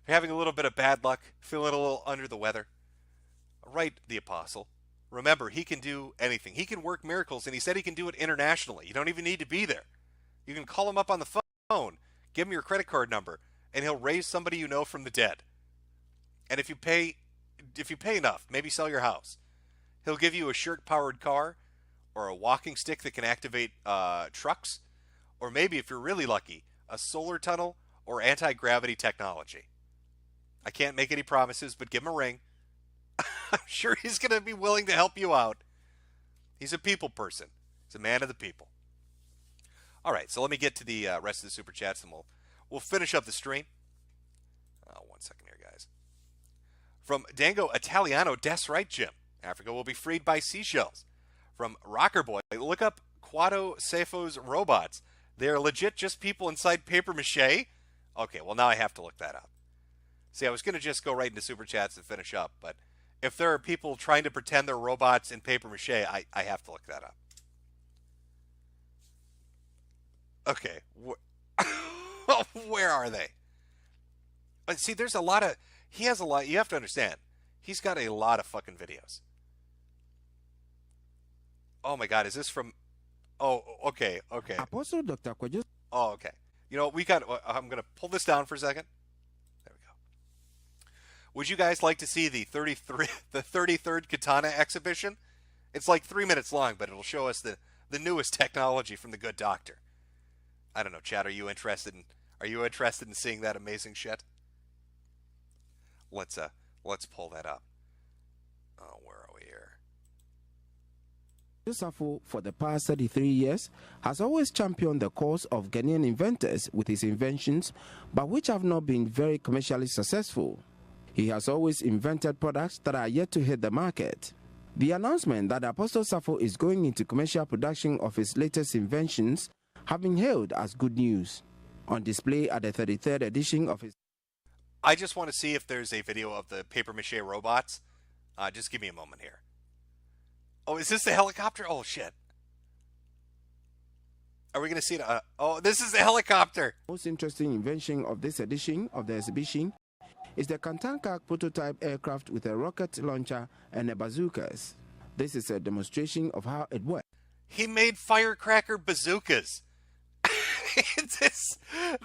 If You're having a little bit of bad luck, feeling a little under the weather. Write the apostle. Remember, he can do anything. He can work miracles, and he said he can do it internationally. You don't even need to be there. You can call him up on the phone, give him your credit card number, and he'll raise somebody you know from the dead. And if you pay enough, maybe sell your house, he'll give you a shirt-powered car or a walking stick that can activate trucks, or maybe, if you're really lucky, a solar tunnel or anti-gravity technology. I can't make any promises, but give him a ring. I'm sure he's going to be willing to help you out. He's a people person. He's a man of the people. All right, so let me get to the rest of the Super Chats, and we'll finish up the stream. 1 second here, guys. From Dango Italiano, that's right, Jim. Africa will be freed by seashells. From Rocker Boy, look up Quado Cefo's robots. They are legit just people inside paper mache? Okay, well, now I have to look that up. See, I was going to just go right into Super Chats and finish up, but if there are people trying to pretend they're robots in paper mache, I have to look that up. Okay. Where are they? But see, there's a lot of... He has a lot... You have to understand. He's got a lot of fucking videos. Oh my God, is this from... Oh, okay. Apostle Dr. Kwajo. Oh, okay. You know, I'm going to pull this down for a second. There we go. Would you guys like to see the 33rd Katana exhibition? It's like 3 minutes long, but it'll show us the newest technology from the good doctor. I don't know, Chad, are you interested in seeing that amazing shit? Let's pull that up. Oh, where are we here? Safo, for the past 33 years, has always championed the cause of Ghanaian inventors with his inventions, but which have not been very commercially successful. He has always invented products that are yet to hit the market. The announcement that Apostle Safo is going into commercial production of his latest inventions have been hailed as good news. On display at the 33rd edition of his... I just want to see if there's a video of the papier-mâché robots. Just give me a moment here. Oh, is this the helicopter? Oh, shit. Are we going to see it? Oh, this is the helicopter. Most interesting invention of this edition of the exhibition is the Kantanka prototype aircraft with a rocket launcher and a bazookas. This is a demonstration of how it works. He made firecracker bazookas.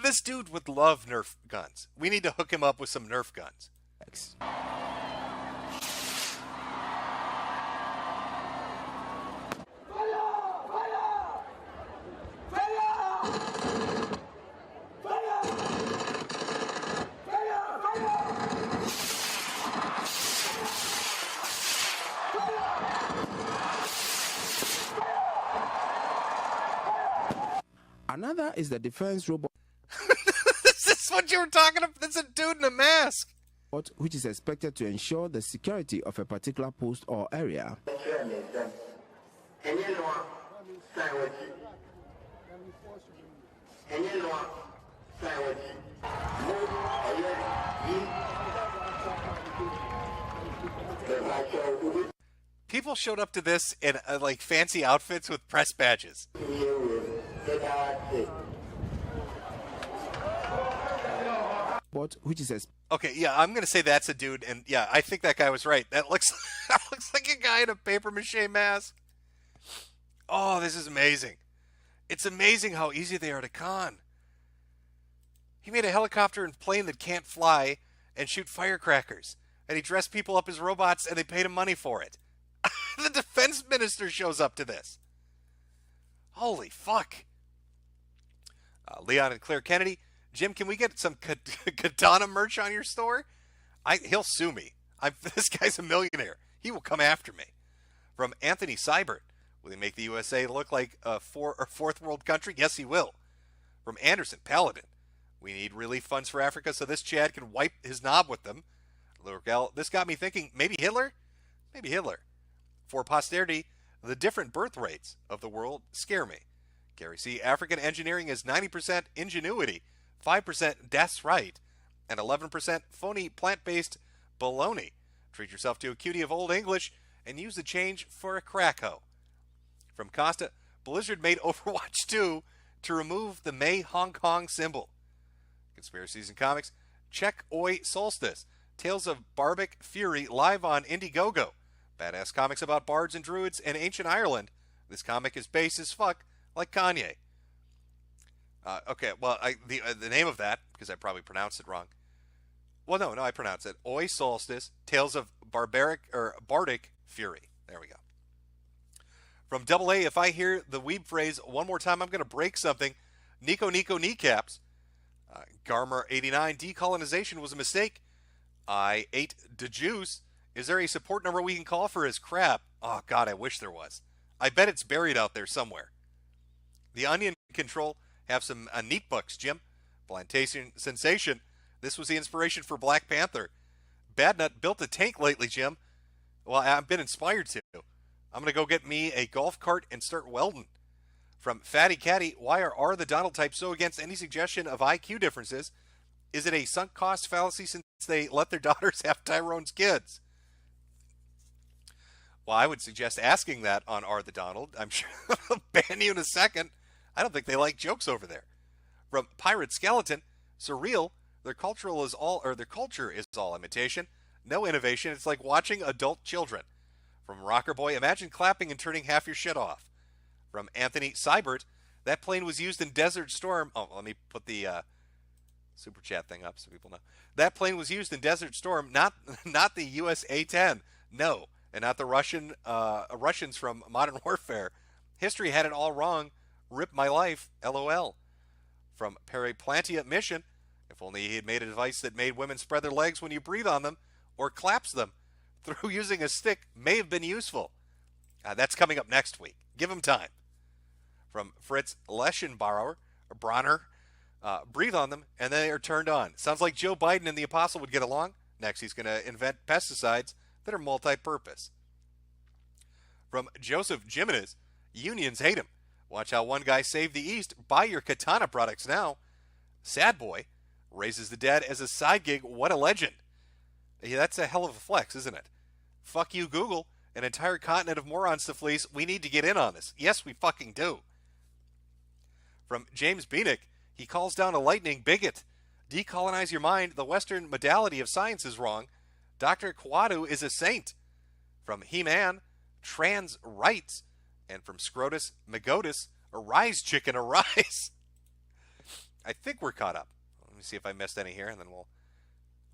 This dude would love Nerf guns. We need to hook him up with some Nerf guns. Another is the defense robot. This is what you were talking about. That's a dude in a mask. Which is expected to ensure the security of a particular post or area. People showed up to this in like fancy outfits with press badges. Which is okay, yeah, I'm gonna say that's a dude, and yeah, I think that guy was right. That looks like a guy in a paper mache mask. Oh, this is amazing. It's amazing how easy they are to con. He made a helicopter and plane that can't fly and shoot firecrackers, and he dressed people up as robots, and they paid him money for it. The defense minister shows up to this. Holy fuck. Leon and Claire Kennedy. Jim, can we get some Katana merch on your store? He'll sue me. This guy's a millionaire. He will come after me. From Anthony Seibert. Will he make the USA look like a fourth world country? Yes, he will. From Anderson Paladin. We need relief funds for Africa so this Chad can wipe his knob with them. This got me thinking, maybe Hitler? Maybe Hitler. For posterity, the different birth rates of the world scare me. Gary C. African engineering is 90% ingenuity, 5% that's right, and 11% phony plant-based baloney. Treat yourself to a cutie of Old English and use the change for a crack hoe. From Costa, Blizzard made Overwatch 2 to remove the May Hong Kong symbol. Conspiracies in comics. Check Oi Solstice. Tales of Bardic Fury live on Indiegogo. Badass comics about bards and druids in ancient Ireland. This comic is base as fuck, like Kanye. Okay, well, the name of that, because I probably pronounced it wrong. Well, no, I pronounced it. Oi Solstice, Tales of Bardic Fury. There we go. From Double A, if I hear the weeb phrase one more time, I'm going to break something. Nico kneecaps. Garmer89, decolonization was a mistake. I ate the juice. Is there a support number we can call for his crap? Oh, God, I wish there was. I bet it's buried out there somewhere. The Onion Control have some neat books, Jim. Plantation Sensation. This was the inspiration for Black Panther. Badnut built a tank lately, Jim. Well, I've been inspired to. I'm going to go get me a golf cart and start welding. From Fatty Caddy, why are the Donald types so against any suggestion of IQ differences? Is it a sunk cost fallacy since they let their daughters have Tyrone's kids? Well, I would suggest asking that on Are the Donald. I'm sure they'll ban you in a second. I don't think they like jokes over there. From Pirate Skeleton, surreal. Their culture is all imitation. No innovation. It's like watching adult children. From Rocker Boy, imagine clapping and turning half your shit off. From Anthony Seibert, that plane was used in Desert Storm. Oh, let me put the super chat thing up so people know. That plane was used in Desert Storm, not the US A-10. No, and not the Russians from Modern Warfare. History had it all wrong. Rip my life. LOL. From Periplantia Mission, if only he had made a device that made women spread their legs when you breathe on them or claps them through using a stick may have been useful. That's coming up next week. Give him time. From Fritz Leschenbauer, or Bronner, breathe on them and they are turned on. Sounds like Joe Biden and the Apostle would get along. Next, he's going to invent pesticides that are multi-purpose. From Joseph Jimenez, unions hate him. Watch how one guy saved the East. Buy your Katana products now. Sad Boy raises the dead as a side gig. What a legend. Yeah, that's a hell of a flex, isn't it? Fuck you, Google. An entire continent of morons to fleece. We need to get in on this. Yes, we fucking do. From James Beanick, he calls down a lightning bigot. Decolonize your mind. The Western modality of science is wrong. Dr. Kwadu is a saint. From He-Man, trans rights. And from Scrotus Megotus, arise, chicken, arise. I think we're caught up. Let me see if I missed any here, and then we'll...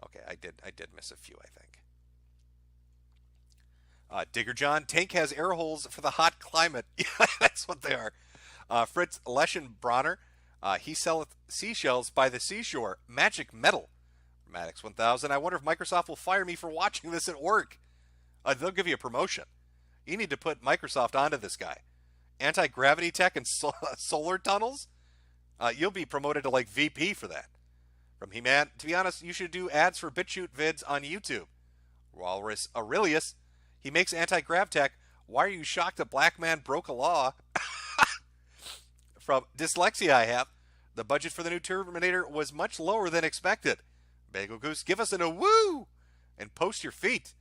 Okay, I did miss a few, I think. Digger John, tank has air holes for the hot climate. Yeah, that's what they are. Fritz Leschenbronner, he selleth seashells by the seashore. Magic metal. Maddox 1000, I wonder if Microsoft will fire me for watching this at work. They'll give you a promotion. You need to put Microsoft onto this guy. Anti-gravity tech and solar tunnels? You'll be promoted to like VP for that. From He-Man, to be honest, you should do ads for BitChute vids on YouTube. Walrus Aurelius, he makes anti-grav tech. Why are you shocked a black man broke a law? From Dyslexia I have, the budget for the new Terminator was much lower than expected. Bagel Goose, give us an a woo and post your feet.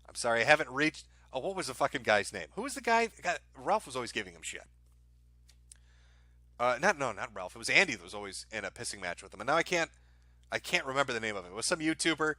I'm sorry, I haven't reached... Oh, what was the fucking guy's name? Who was the guy? Ralph was always giving him shit. Not Ralph. It was Andy that was always in a pissing match with him. And now I can't remember the name of it. It was some YouTuber.